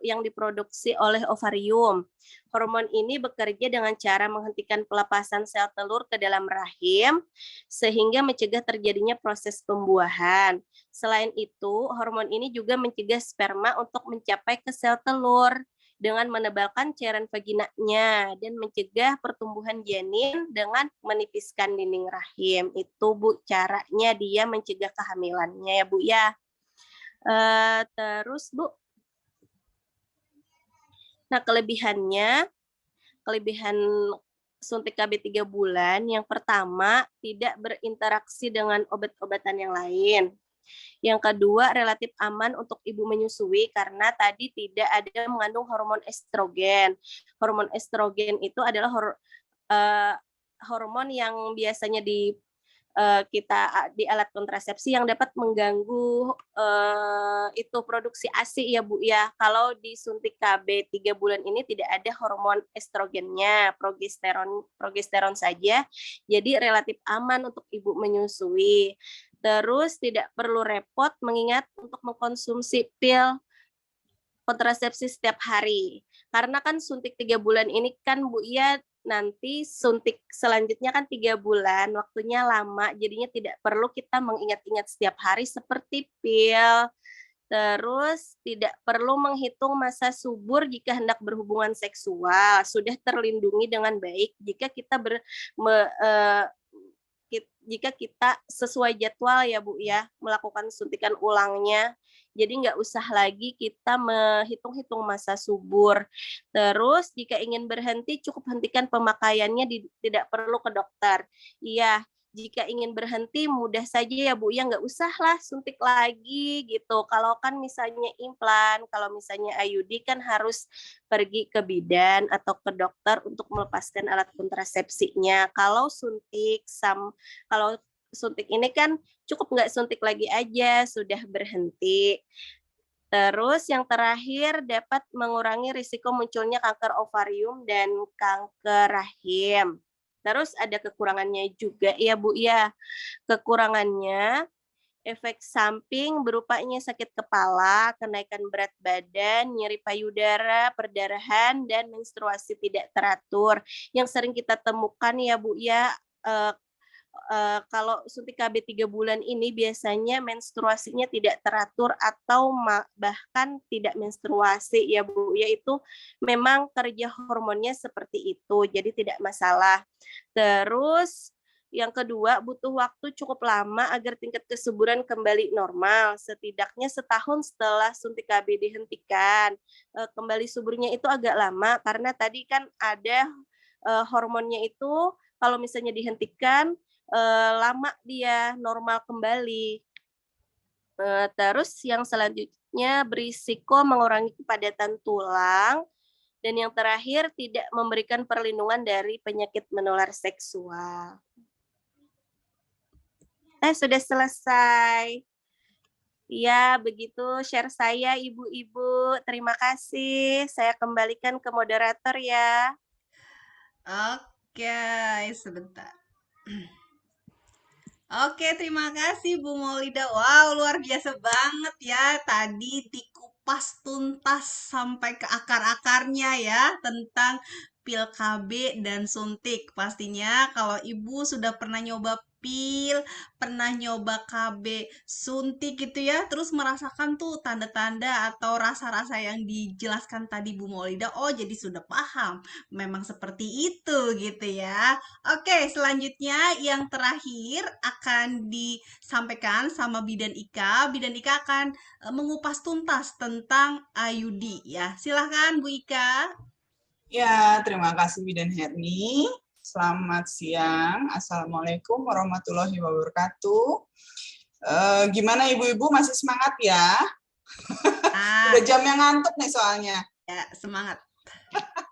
yang diproduksi oleh ovarium. Hormon ini bekerja dengan cara menghentikan pelepasan sel telur ke dalam rahim sehingga mencegah terjadinya proses pembuahan. Selain itu, hormon ini juga mencegah sperma untuk mencapai ke sel telur dengan menebalkan cairan vaginanya dan mencegah pertumbuhan janin dengan menipiskan dinding rahim. Itu Bu caranya dia mencegah kehamilannya ya Bu ya. Terus Bu, nah kelebihan suntik KB 3 bulan, yang pertama tidak berinteraksi dengan obat-obatan yang lain. Yang kedua, relatif aman untuk ibu menyusui karena tadi tidak ada mengandung hormon estrogen. Hormon estrogen itu adalah hormon yang biasanya kita di alat kontrasepsi yang dapat mengganggu itu produksi ASI ya Bu ya. Kalau disuntik KB 3 bulan ini tidak ada hormon estrogennya, progesteron saja. Jadi relatif aman untuk ibu menyusui. Terus tidak perlu repot mengingat untuk mengkonsumsi pil kontrasepsi setiap hari. Karena kan suntik 3 bulan ini kan Bu ya, nanti suntik selanjutnya kan 3 bulan, waktunya lama, jadinya tidak perlu kita mengingat-ingat setiap hari seperti pil. Terus tidak perlu menghitung masa subur jika hendak berhubungan seksual, sudah terlindungi dengan baik jika kita jika kita sesuai jadwal ya Bu ya, melakukan suntikan ulangnya. Jadi nggak usah lagi kita menghitung-hitung masa subur. Terus jika ingin berhenti cukup hentikan pemakaiannya, tidak perlu ke dokter. Iya, jika ingin berhenti mudah saja ya Bu ya, nggak usah lah suntik lagi gitu. Kalau kan misalnya implan, kalau misalnya IUD kan harus pergi ke bidan atau ke dokter untuk melepaskan alat kontrasepsinya. Kalau suntik ini kan cukup nggak suntik lagi aja, sudah berhenti. Terus yang terakhir dapat mengurangi risiko munculnya kanker ovarium dan kanker rahim. Terus ada kekurangannya juga ya Bu ya. Kekurangannya efek samping berupanya sakit kepala, kenaikan berat badan, nyeri payudara, perdarahan, dan menstruasi tidak teratur. Yang sering kita temukan ya Bu ya, kalau suntik KB 3 bulan ini biasanya menstruasinya tidak teratur atau bahkan tidak menstruasi ya Bu, yaitu memang kerja hormonnya seperti itu, jadi tidak masalah. Terus yang kedua, butuh waktu cukup lama agar tingkat kesuburan kembali normal, setidaknya setahun setelah suntik KB dihentikan. Kembali suburnya itu agak lama karena tadi kan ada hormonnya itu kalau misalnya dihentikan lama dia normal kembali. Terus yang selanjutnya berisiko mengurangi kepadatan tulang, dan yang terakhir tidak memberikan perlindungan dari penyakit menular seksual. Sudah selesai. Ya, begitu share saya Ibu-ibu. Terima kasih. Saya kembalikan ke moderator ya. Oke, sebentar. Oke, terima kasih Bu Maulida. Wow, luar biasa banget ya. Tadi dikupas tuntas sampai ke akar-akarnya ya tentang pil KB dan suntik. Pastinya kalau Ibu sudah pernah nyoba pil, pernah nyoba KB suntik gitu ya, terus merasakan tuh tanda-tanda atau rasa-rasa yang dijelaskan tadi Bu Maulida. Oh, jadi sudah paham. Memang seperti itu gitu ya. Oke, selanjutnya yang terakhir akan disampaikan sama Bidan Ika. Bidan Ika akan mengupas tuntas tentang IUD ya. Silahkan Bu Ika. Ya, terima kasih Bidan Herni. Selamat siang. Assalamualaikum warahmatullahi wabarakatuh. Gimana ibu-ibu, masih semangat ya? Udah jamnya ngantuk nih soalnya. Ya, semangat.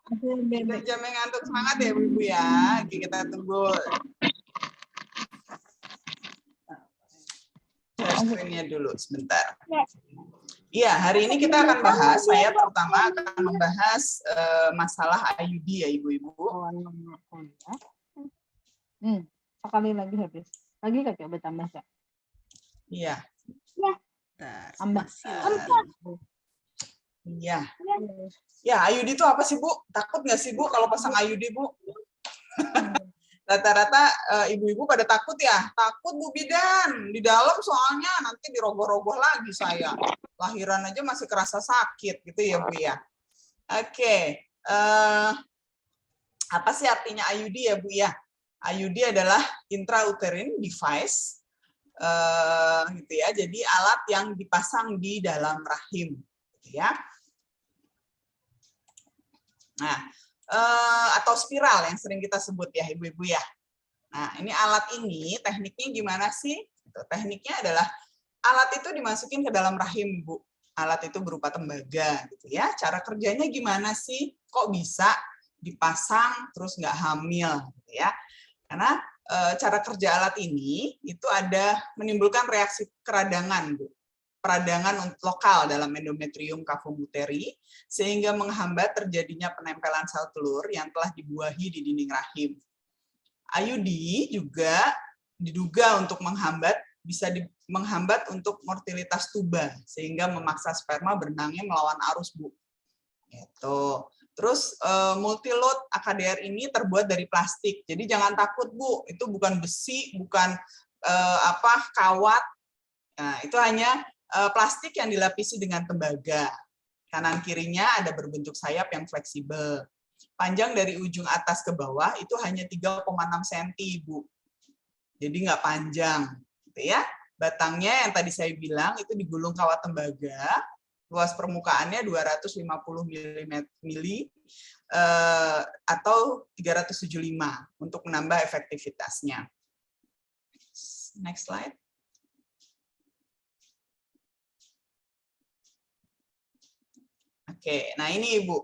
Sudah jamnya ngantuk, semangat ya Ibu ya. Oke, kita tunggu share screen-nya dulu sebentar. Iya, hari ini kita akan bahas, saya terutama akan membahas masalah IUD ya Ibu-Ibu. Sekali lagi habis. Lagi Kak, bertambah Kak. Iya. Bentar, Tambah. masih loading. Iya. Ya, IUD itu apa sih Bu? Takut nggak sih Bu kalau pasang IUD Bu? Rata-rata ibu-ibu pada takut ya. Takut Bu Bidan. Di dalam soalnya nanti dirogoh-rogoh lagi saya. Lahiran aja masih kerasa sakit gitu ya Bu ya. Oke. Apa sih artinya IUD ya Bu ya? IUD adalah intrauterine device. Gitu ya. Jadi alat yang dipasang di dalam rahim. Gitu ya. Nah, atau spiral yang sering kita sebut ya ibu-ibu ya. Nah, ini alat ini tekniknya gimana sih? Tekniknya adalah alat itu dimasukin ke dalam rahim, Bu. Alat itu berupa tembaga gitu ya. Cara kerjanya gimana sih? Kok bisa dipasang terus nggak hamil gitu ya? Karena cara kerja alat ini itu ada menimbulkan reaksi keradangan, Bu. Peradangan lokal dalam endometrium cavum-uteri sehingga menghambat terjadinya penempelan sel telur yang telah dibuahi di dinding rahim. IUD juga diduga untuk bisa menghambat untuk mortalitas tuba sehingga memaksa sperma berenangnya melawan arus, Bu. Gitu. Terus multilode AKDR ini terbuat dari plastik. Jadi jangan takut, Bu. Itu bukan besi, bukan kawat. Nah, itu hanya plastik yang dilapisi dengan tembaga. Kanan kirinya ada berbentuk sayap yang fleksibel. Panjang dari ujung atas ke bawah itu hanya 3,6 cm, Bu. Jadi nggak panjang, gitu ya. Batangnya yang tadi saya bilang itu digulung kawat tembaga. Luas permukaannya 250 mili atau 375 untuk menambah efektivitasnya. Next slide. Oke, nah ini Ibu.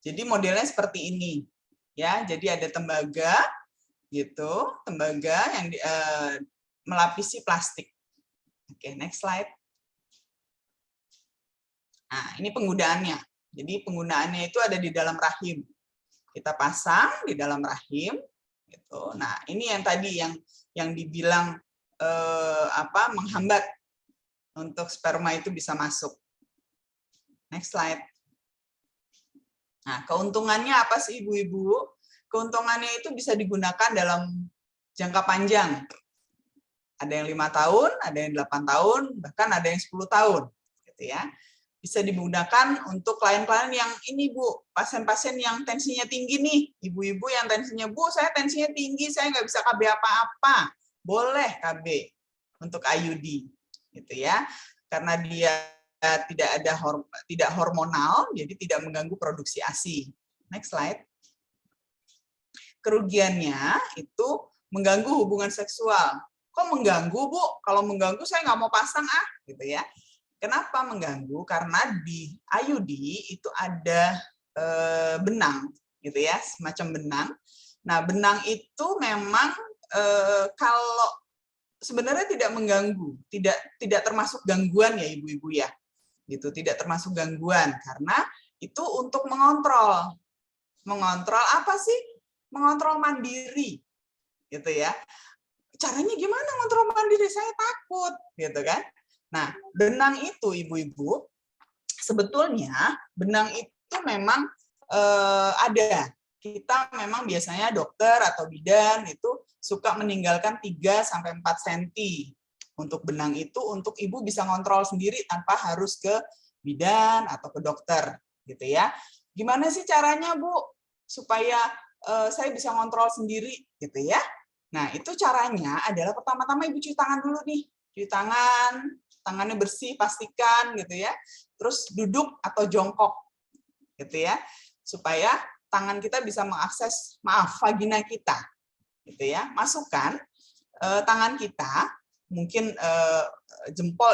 Jadi modelnya seperti ini, ya. Jadi ada tembaga, gitu, tembaga yang melapisi plastik. Oke, next slide. Nah, ini penggunaannya. Jadi penggunaannya itu ada di dalam rahim. Kita pasang di dalam rahim, gitu. Nah, ini yang tadi yang dibilang menghambat untuk sperma itu bisa masuk. Next slide. Nah, keuntungannya apa sih ibu-ibu? Keuntungannya itu bisa digunakan dalam jangka panjang. Ada yang 5 tahun, ada yang 8 tahun, bahkan ada yang 10 tahun. Gitu ya. Bisa digunakan untuk klien-klien yang ini, Bu, pasien-pasien yang tensinya tinggi nih. Ibu-ibu yang tensinya, Bu, saya tensinya tinggi, saya nggak bisa KB apa-apa. Boleh KB untuk IUD. Gitu ya. Karena dia tidak hormonal, jadi tidak mengganggu produksi ASI. Next slide. Kerugiannya itu mengganggu hubungan seksual. Kok mengganggu, Bu? Kalau mengganggu saya nggak mau pasang gitu ya. Kenapa mengganggu? Karena di IUD itu ada benang, gitu ya, semacam benang. Nah, benang itu memang kalau sebenarnya tidak mengganggu, tidak termasuk gangguan ya ibu-ibu ya. Gitu, tidak termasuk gangguan karena itu untuk mengontrol apa sih? Mengontrol mandiri, gitu ya. Caranya gimana ngontrol mandiri? Saya takut, gitu kan? Nah, benang itu ibu-ibu sebetulnya benang itu memang ada. Kita memang biasanya dokter atau bidan itu suka meninggalkan 3-4 cm. Untuk benang itu, untuk ibu bisa ngontrol sendiri tanpa harus ke bidan atau ke dokter, gitu ya. Gimana sih caranya, Bu, supaya saya bisa ngontrol sendiri, gitu ya? Nah, itu caranya adalah pertama-tama ibu cuci tangan dulu nih, cuci tangan, tangannya bersih, pastikan, gitu ya. Terus duduk atau jongkok, gitu ya, supaya tangan kita bisa mengakses, vagina kita, gitu ya. Masukkan tangan kita. Mungkin jempol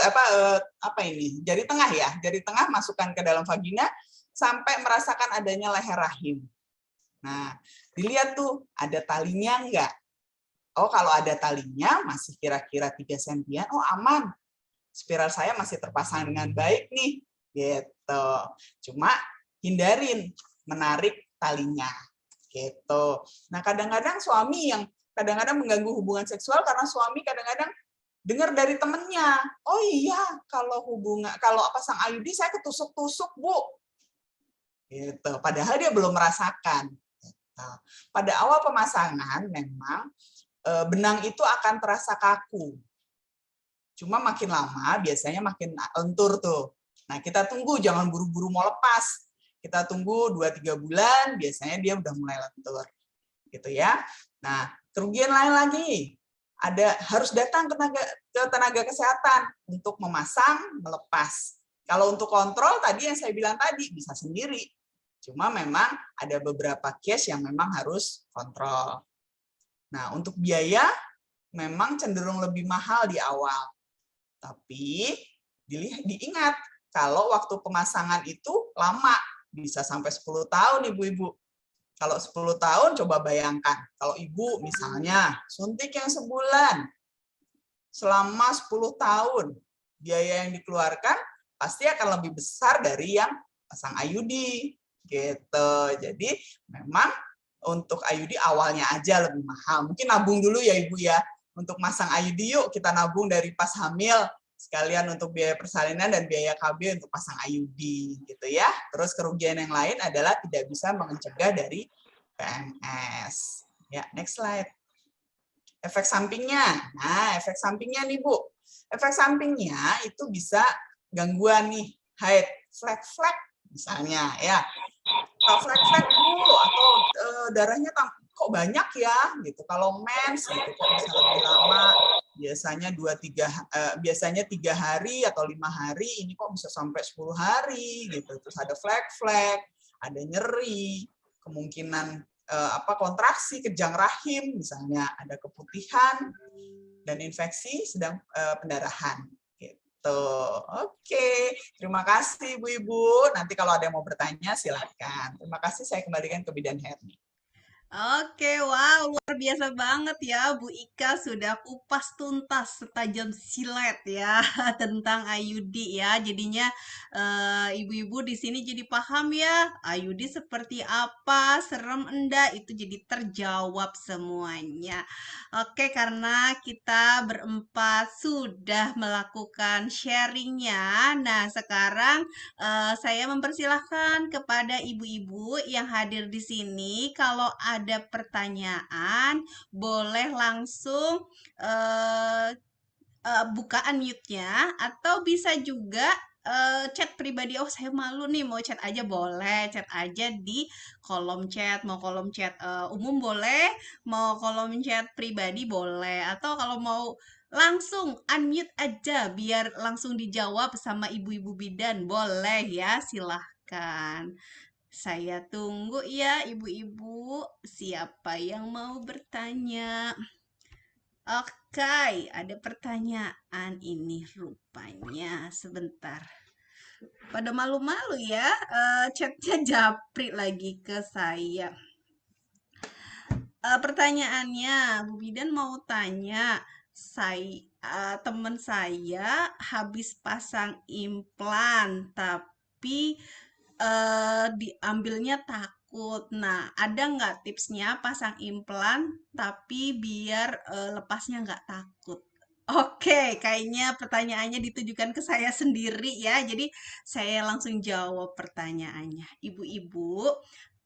jari tengah ya, jari tengah masukkan ke dalam vagina, sampai merasakan adanya leher rahim. Nah, dilihat tuh ada talinya enggak? Oh, kalau ada talinya masih kira-kira 3 sentian, oh aman. Spiral saya masih terpasang dengan baik nih. Gitu. Cuma hindarin menarik talinya. Gitu. Nah, kadang-kadang suami yang kadang-kadang mengganggu hubungan seksual karena suami kadang-kadang dengar dari temennya, oh iya, kalau pasang IUD saya ketusuk-tusuk, Bu. Gitu. Padahal dia belum merasakan. Gitu. Pada awal pemasangan memang benang itu akan terasa kaku. Cuma makin lama biasanya makin lentur tuh. Nah, kita tunggu, jangan buru-buru mau lepas. Kita tunggu 2-3 bulan, biasanya dia udah mulai lentur. Gitu ya. Nah, kerugian lain lagi. Harus datang ke tenaga kesehatan untuk memasang, melepas. Kalau untuk kontrol tadi yang saya bilang tadi bisa sendiri. Cuma memang ada beberapa case yang memang harus kontrol. Nah, untuk biaya memang cenderung lebih mahal di awal. Tapi diingat, kalau waktu pemasangan itu lama, bisa sampai 10 tahun Ibu-ibu. Kalau 10 tahun coba bayangkan, kalau Ibu misalnya suntik yang sebulan, selama 10 tahun, biaya yang dikeluarkan pasti akan lebih besar dari yang pasang IUD. Gitu. Jadi memang untuk IUD awalnya aja lebih mahal. Mungkin nabung dulu ya Ibu ya. Untuk masang IUD yuk kita nabung dari pas hamil, sekalian untuk biaya persalinan dan biaya KB untuk pasang IUD gitu ya. Terus kerugian yang lain adalah tidak bisa mencegah dari PMS. Ya, next slide. Efek sampingnya. Nah, efek sampingnya nih Bu. Efek sampingnya itu bisa gangguan nih, haid, flek-flek misalnya ya. Flek-flek Bu atau darahnya kok banyak ya gitu. Kalau mens gitu kok bisa lebih lama. Biasanya 3 hari atau 5 hari, ini kok bisa sampai 10 hari gitu. Terus ada flek-flek, ada nyeri, kemungkinan kontraksi kejang rahim misalnya, ada keputihan dan infeksi sedang pendarahan gitu. Oke, terima kasih Ibu-ibu. Nanti kalau ada yang mau bertanya silakan. Terima kasih, saya kembalikan ke Bidan Herni. Oke, wow, luar biasa banget ya, Bu Ika sudah kupas tuntas setajam silet ya tentang IUD ya. Jadinya ibu-ibu di sini jadi paham ya, IUD seperti apa, serem enggak, itu jadi terjawab semuanya. Oke, karena kita berempat sudah melakukan sharingnya, nah sekarang saya mempersilahkan kepada ibu-ibu yang hadir di sini, kalau ada pertanyaan, boleh langsung buka unmute-nya, atau bisa juga chat pribadi. Oh, saya malu nih, mau chat aja boleh, chat aja di kolom chat, mau kolom chat umum boleh, mau kolom chat pribadi boleh, atau kalau mau langsung unmute aja biar langsung dijawab sama ibu-ibu bidan, boleh ya, silahkan. Saya tunggu ya ibu-ibu, siapa yang mau bertanya? Oke, ada pertanyaan ini rupanya. Sebentar. Pada malu-malu ya, chatnya japri lagi ke saya. Pertanyaannya, Bu Bidan mau tanya, teman saya habis pasang implan, tapi diambilnya takut. Nah, ada nggak tipsnya pasang implan tapi biar lepasnya nggak takut? Oke, kayaknya pertanyaannya ditujukan ke saya sendiri ya. Jadi saya langsung jawab pertanyaannya. Ibu-ibu,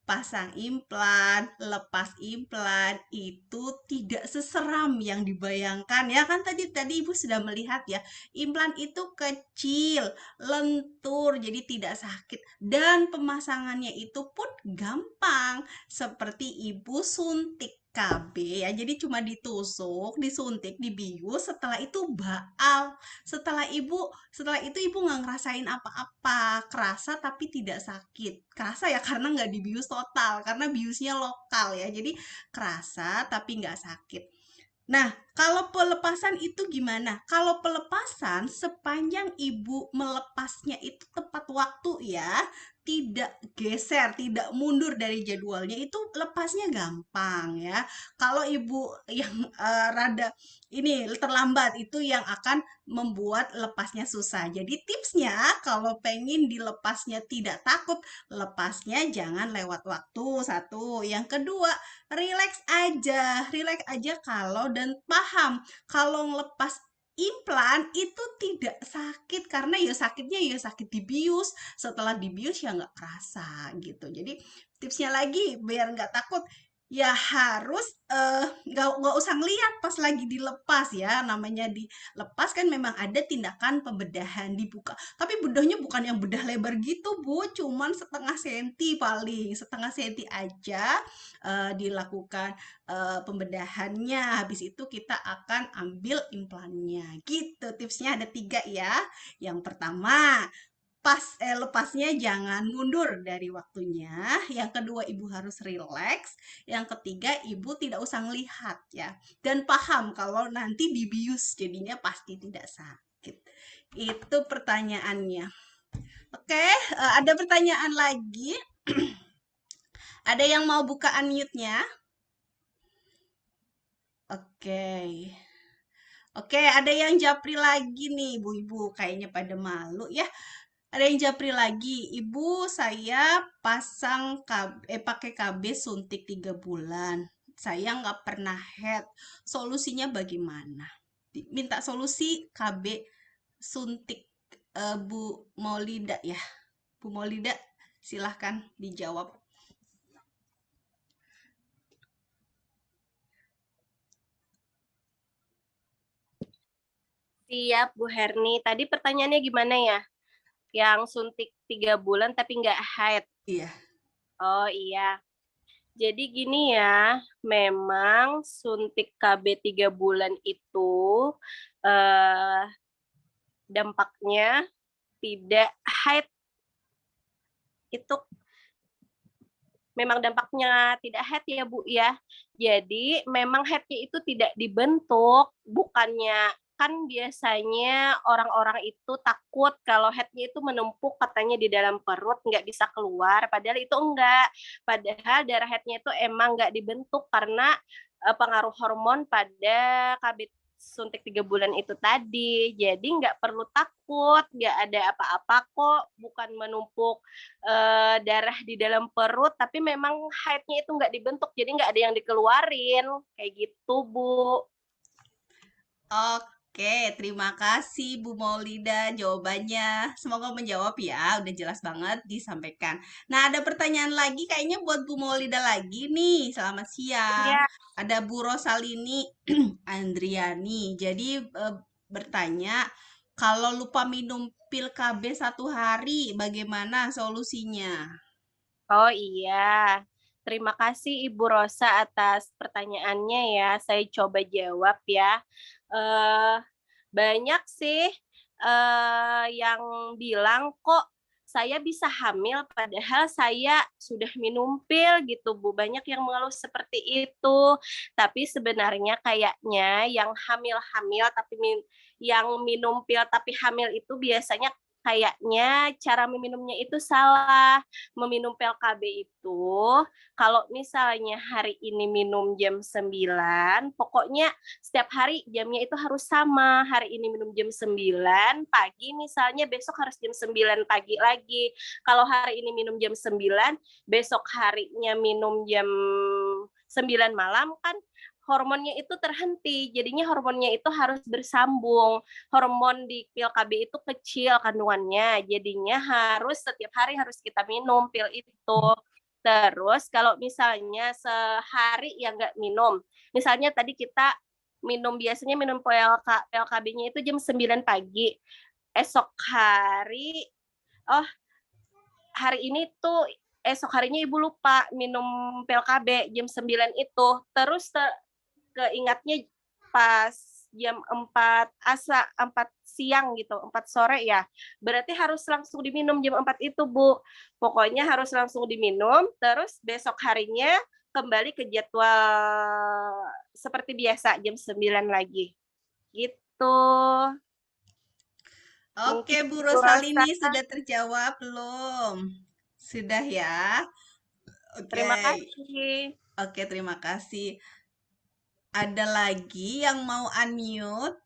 pasang implan, lepas implan itu tidak seseram yang dibayangkan ya kan, tadi Ibu sudah melihat ya, implan itu kecil, lentur, jadi tidak sakit, dan pemasangannya itu pun gampang seperti Ibu suntik KB ya, jadi cuma disuntik, dibius, setelah itu baal. Setelah itu Ibu nggak ngerasain apa-apa, kerasa tapi tidak sakit. Kerasa ya karena nggak dibius total, karena biusnya lokal ya, jadi kerasa tapi nggak sakit. Nah, kalau pelepasan itu gimana? Kalau pelepasan, sepanjang Ibu melepasnya itu tepat waktu ya, tidak geser, tidak mundur dari jadwalnya, itu lepasnya gampang ya. Kalau ibu yang rada ini terlambat, itu yang akan membuat lepasnya susah. Jadi tipsnya kalau pengen dilepasnya tidak takut, lepasnya jangan lewat waktu. Satu, yang kedua, relax aja kalau dan paham kalau ngelepas implan itu tidak sakit, karena ya sakitnya ya sakit dibius, setelah dibius ya nggak kerasa gitu. Jadi tipsnya lagi biar nggak takut, ya harus nggak usah ngeliat pas lagi dilepas ya. Namanya dilepas kan memang ada tindakan pembedahan, dibuka, tapi bedahnya bukan yang bedah lebar gitu Bu, cuman setengah senti, paling setengah senti aja dilakukan pembedahannya. Habis itu kita akan ambil implannya. Gitu. Tipsnya ada 3 ya. Yang pertama, lepasnya jangan mundur dari waktunya. Yang kedua, ibu harus rileks. Yang ketiga, ibu tidak usah ngelihat ya. Dan paham kalau nanti dibius, jadinya pasti tidak sakit. Itu pertanyaannya. Oke, ada pertanyaan lagi? Ada yang mau buka unmute-nya? Oke. Oke, ada yang japri lagi nih, ibu-ibu. Kayaknya pada malu ya. Ada yang japri lagi. Ibu, saya pasang pakai KB suntik 3 bulan. Saya nggak pernah head. Solusinya bagaimana? Minta solusi KB suntik Bu Maulida ya. Bu Maulida, silahkan dijawab. Siap, Bu Herni. Tadi pertanyaannya gimana ya? Yang suntik 3 bulan tapi nggak haid. Iya. Oh iya. Jadi gini ya, memang suntik KB 3 bulan itu dampaknya tidak haid. Itu memang dampaknya tidak head ya Bu ya. Jadi memang headnya itu tidak dibentuk, bukannya kan biasanya orang-orang itu takut kalau headnya itu menumpuk katanya di dalam perut nggak bisa keluar, padahal itu enggak. Padahal darah headnya itu emang nggak dibentuk karena pengaruh hormon pada KB suntik 3 bulan itu tadi. Jadi nggak perlu takut, nggak ada apa-apa kok, bukan menumpuk darah di dalam perut, tapi memang haidnya itu nggak dibentuk, jadi nggak ada yang dikeluarin, kayak gitu Bu. Oke, terima kasih Bu Maulida jawabannya. Semoga menjawab ya, udah jelas banget disampaikan. Nah, ada pertanyaan lagi kayaknya buat Bu Maulida lagi nih. Selamat siang. Ya, Ada Bu Rosalini Andriani. Jadi bertanya, kalau lupa minum pil KB 1 hari, bagaimana solusinya? oh iya. Terima kasih Ibu Rosa atas pertanyaannya ya. Saya coba jawab ya. Eh, banyak sih yang bilang kok saya bisa hamil padahal saya sudah minum pil gitu Bu. Banyak yang mengeluh seperti itu. Tapi sebenarnya kayaknya yang hamil-hamil tapi yang minum pil tapi hamil itu biasanya kayaknya cara meminumnya itu salah. Meminum pil KB itu kalau misalnya hari ini minum jam 9, pokoknya setiap hari jamnya itu harus sama. Hari ini minum jam 9 pagi, misalnya besok harus jam 9 pagi lagi. Kalau hari ini minum jam 9, besok harinya minum jam 9 malam, kan hormonnya itu terhenti. Jadinya hormonnya itu harus bersambung. Hormon di pil KB itu kecil kandungannya. Jadinya harus setiap hari harus kita minum pil itu. Terus kalau misalnya sehari yang nggak minum, misalnya tadi kita biasanya minum PLKB-nya itu jam 9 pagi. Esok hari, oh hari ini tuh esok harinya ibu lupa minum PLKB jam 9 itu. Terus keingatnya pas jam 4 siang gitu, 4 sore ya. Berarti harus langsung diminum jam 4 itu, Bu. Pokoknya harus langsung diminum, terus besok harinya kembali ke jadwal seperti biasa jam 9 lagi. Gitu. Oke, Mungkin Bu Bu Rosa. Rosalini sudah terjawab belum? Sudah ya? Terima Oke. kasih. Oke, terima kasih. Ada lagi yang mau unmute?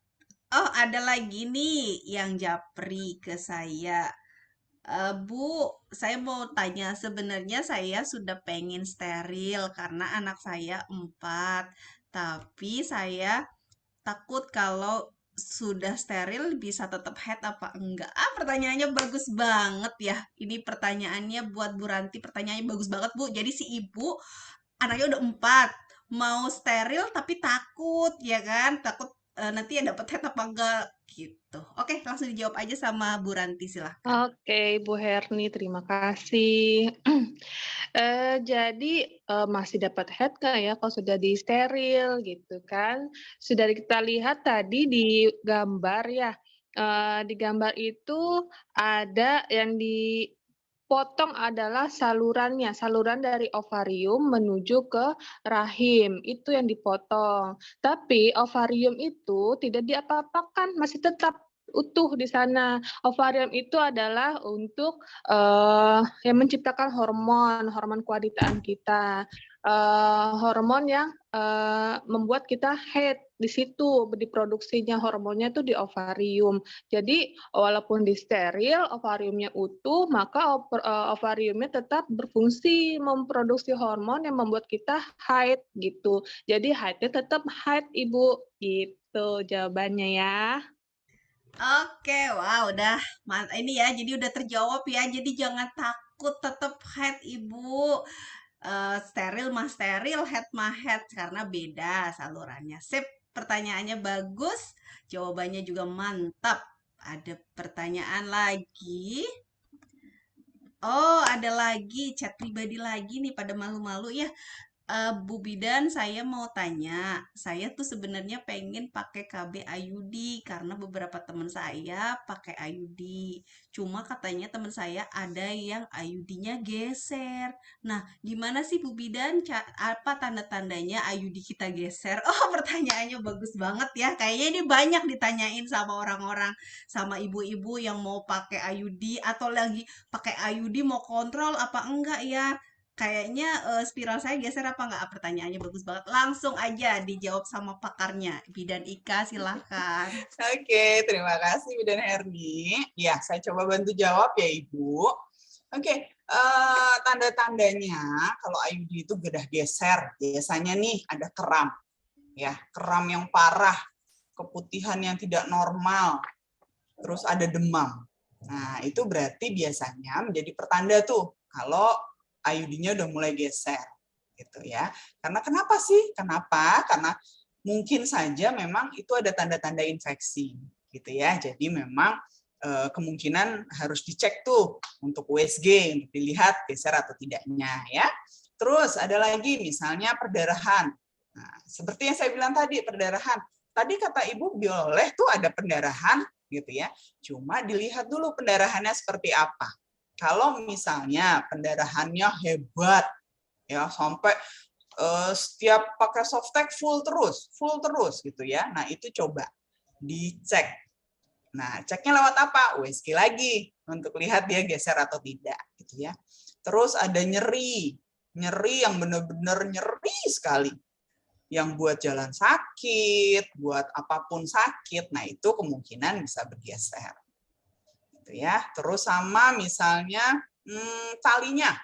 Oh, ada lagi nih yang japri ke saya. Bu, saya mau tanya, sebenarnya saya sudah pengen steril karena anak saya 4, tapi saya takut kalau sudah steril bisa tetap head apa enggak. Pertanyaannya bagus banget ya. Ini pertanyaannya buat Bu Ranti, pertanyaannya bagus banget, Bu. Jadi si ibu anaknya udah 4, mau steril tapi takut ya kan? Takut nanti ya dapat head apa enggak gitu. Oke, langsung dijawab aja sama Bu Ranti, silahkan. Oke, Bu Herni, terima kasih. Jadi, masih dapat head nggak ya kalau sudah disteril gitu kan? Sudah kita lihat tadi di gambar ya, di gambar itu ada yang dipotong adalah salurannya, saluran dari ovarium menuju ke rahim, itu yang dipotong. Tapi ovarium itu tidak diapa-apakan, masih tetap utuh di sana. Ovarium itu adalah untuk yang menciptakan hormon, hormon kewanitaan kita, hormon yang membuat kita haid di situ, diproduksinya hormonnya itu di ovarium. Jadi walaupun disteril, ovariumnya utuh, maka ovariumnya tetap berfungsi memproduksi hormon yang membuat kita haid gitu. Jadi haidnya tetap haid Ibu, gitu jawabannya ya. Oke, wah udah ini ya, jadi udah terjawab ya. Jadi jangan takut, tetap head Ibu. Steril mah steril, head mah head karena beda salurannya. Sip, pertanyaannya bagus, jawabannya juga mantap. Ada pertanyaan lagi. Oh, ada lagi chat pribadi lagi nih pada malu-malu ya. Bu Bidan, saya mau tanya, saya tuh sebenarnya pengen pakai KB IUD karena beberapa teman saya pakai IUD. Cuma katanya teman saya ada yang IUD-nya geser. Nah, gimana sih Bu Bidan? Apa tanda-tandanya IUD kita geser? Oh, pertanyaannya bagus banget ya. Kayaknya ini banyak ditanyain sama orang-orang, sama ibu-ibu yang mau pakai IUD atau lagi pakai IUD mau kontrol apa enggak ya. Kayaknya spiral saya geser apa enggak? Pertanyaannya bagus banget. Langsung aja dijawab sama pakarnya. Bidan Ika, silahkan. Oke, terima kasih Bu dan Herni. Ya, saya coba bantu jawab ya Ibu. Oke, tanda-tandanya kalau IUD itu udah geser, biasanya nih ada kram, ya kram yang parah, keputihan yang tidak normal, terus ada demam. Nah, itu berarti biasanya menjadi pertanda tuh kalau IUD-nya udah mulai geser, gitu ya. Karena kenapa sih? Kenapa? Karena mungkin saja memang itu ada tanda-tanda infeksi, gitu ya. Jadi memang kemungkinan harus dicek tuh untuk USG untuk dilihat geser atau tidaknya ya. Terus ada lagi misalnya perdarahan. Nah, seperti yang saya bilang tadi perdarahan. Tadi kata Ibu boleh tuh ada pendarahan gitu ya. Cuma dilihat dulu pendarahannya seperti apa. Kalau misalnya pendarahannya hebat ya sampai setiap pakai softtek full terus gitu ya. Nah, itu coba dicek. Nah, ceknya lewat apa? USG lagi untuk lihat dia geser atau tidak gitu ya. Terus ada nyeri yang benar-benar nyeri sekali. Yang buat jalan sakit, buat apapun sakit. Nah, itu kemungkinan bisa bergeser. Gitu ya. Terus sama misalnya talinya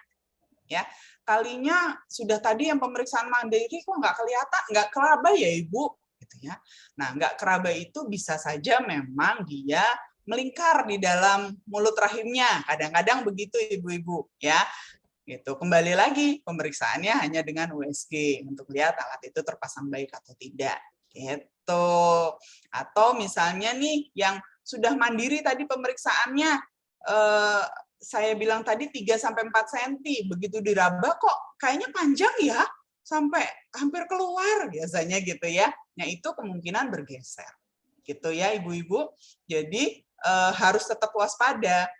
ya. Talinya sudah tadi yang pemeriksaan mandiri kok nggak kelihatan, nggak keraba ya Ibu gitu ya. Nah, nggak keraba itu bisa saja memang dia melingkar di dalam mulut rahimnya. Kadang-kadang begitu Ibu-ibu ya. Gitu. Kembali lagi pemeriksaannya hanya dengan USG untuk lihat alat itu terpasang baik atau tidak. Gitu. Atau misalnya nih yang sudah mandiri tadi pemeriksaannya saya bilang tadi 3 sampai 4 cm, begitu diraba kok kayaknya panjang ya, sampai hampir keluar biasanya gitu ya. Nah, itu kemungkinan bergeser. Gitu ya Ibu-ibu. Jadi harus tetap waspada.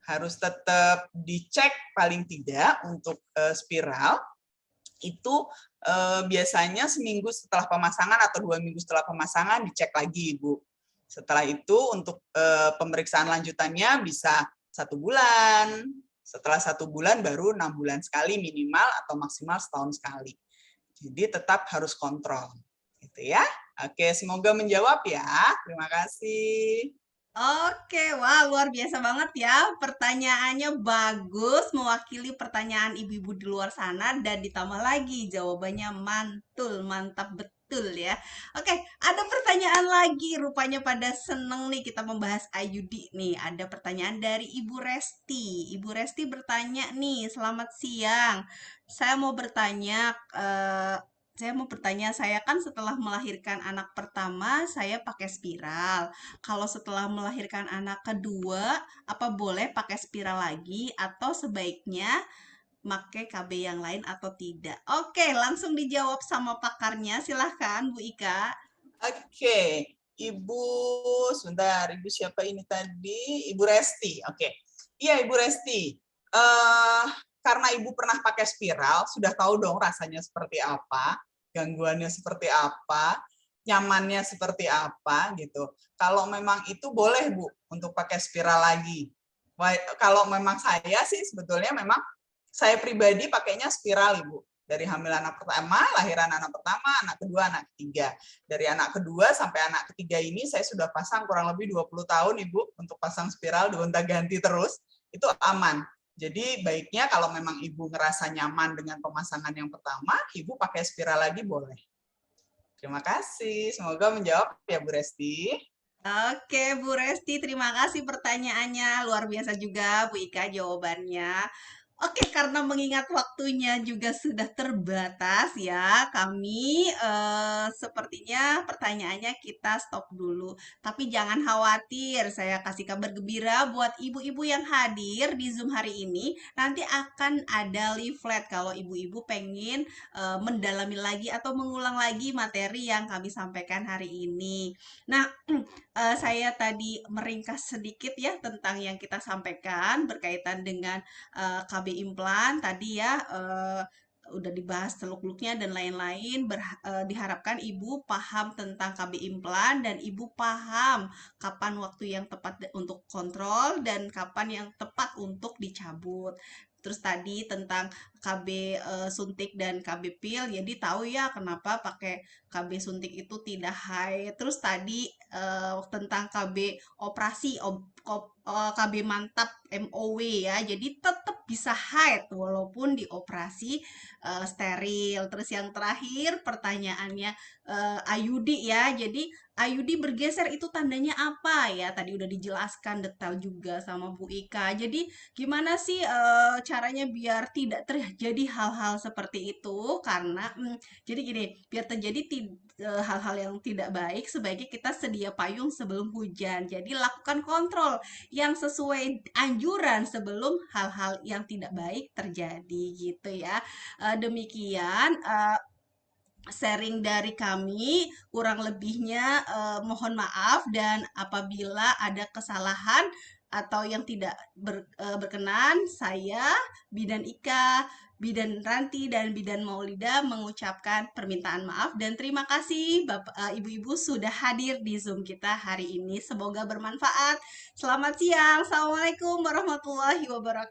Harus tetap dicek paling tidak untuk spiral itu biasanya seminggu setelah pemasangan atau 2 minggu setelah pemasangan dicek lagi Ibu. Setelah itu untuk pemeriksaan lanjutannya bisa 1 bulan, Setelah 1 bulan baru 6 bulan sekali minimal atau maksimal setahun sekali. Jadi tetap harus kontrol. Gitu ya. Oke, semoga menjawab ya. Terima kasih. Oke, wah luar biasa banget ya. Pertanyaannya bagus, mewakili pertanyaan ibu-ibu di luar sana dan ditambah lagi jawabannya mantul, mantap betul ya. Oke, ada pertanyaan lagi. Rupanya pada seneng nih kita membahas IUD nih. Ada pertanyaan dari Ibu Resti. Ibu Resti bertanya nih, selamat siang. Saya mau bertanya, saya kan setelah melahirkan anak pertama, saya pakai spiral. Kalau setelah melahirkan anak kedua, apa boleh pakai spiral lagi atau sebaiknya pakai KB yang lain atau tidak? Oke, langsung dijawab sama pakarnya. Silahkan, Bu Ika. Oke, Ibu, sebentar, Ibu siapa ini tadi? Ibu Resti. Oke, iya Ibu Resti. Karena Ibu pernah pakai spiral, sudah tahu dong rasanya seperti apa, gangguannya seperti apa, nyamannya seperti apa gitu. Kalau memang itu boleh Bu untuk pakai spiral lagi. Kalau memang saya sih sebetulnya memang saya pribadi pakainya spiral Ibu. Dari hamil anak pertama, lahiran anak pertama, anak kedua, anak ketiga. Dari anak kedua sampai anak ketiga ini saya sudah pasang kurang lebih 20 tahun Ibu untuk pasang spiral gonta-ganti terus. Itu aman. Jadi baiknya kalau memang Ibu ngerasa nyaman dengan pemasangan yang pertama, Ibu pakai spiral lagi boleh. Terima kasih. Semoga menjawab ya Bu Resti. Oke, Bu Resti, terima kasih pertanyaannya. Luar biasa juga, Bu Ika, jawabannya. Oke, karena mengingat waktunya juga sudah terbatas ya, kami sepertinya pertanyaannya kita stop dulu. Tapi jangan khawatir, saya kasih kabar gembira buat ibu-ibu yang hadir di Zoom hari ini. Nanti akan ada leaflet kalau ibu-ibu pengen mendalami lagi atau mengulang lagi materi yang kami sampaikan hari ini. Nah, saya tadi meringkas sedikit ya tentang yang kita sampaikan berkaitan dengan KB implan tadi ya, udah dibahas seluk-beluknya dan lain-lain. Diharapkan Ibu paham tentang KB implan dan Ibu paham kapan waktu yang tepat untuk kontrol dan kapan yang tepat untuk dicabut. Terus tadi tentang KB suntik dan KB pil, jadi tahu ya kenapa pakai KB suntik itu tidak haid. Terus tadi tentang KB operasi, KB mantap MOW ya. Jadi tetap bisa haid walaupun dioperasi steril. Terus yang terakhir pertanyaannya IUD ya. Jadi IUD bergeser itu tandanya apa ya? Tadi udah dijelaskan detail juga sama Bu Ika. Jadi gimana sih caranya biar tidak terjadi hal-hal seperti itu? Karena jadi gini, biar terjadi hal-hal yang tidak baik, sebaiknya kita sedia payung sebelum hujan. Jadi lakukan kontrol yang sesuai anjuran sebelum hal-hal yang tidak baik terjadi gitu ya. Demikian sharing dari kami, kurang lebihnya mohon maaf dan apabila ada kesalahan atau yang tidak berkenan, saya Bidan Ika, Bidan Ranti dan Bidan Maulida mengucapkan permintaan maaf dan terima kasih Bapak Ibu-ibu sudah hadir di Zoom kita hari ini. Semoga bermanfaat. Selamat siang. Assalamualaikum warahmatullahi wabarakatuh.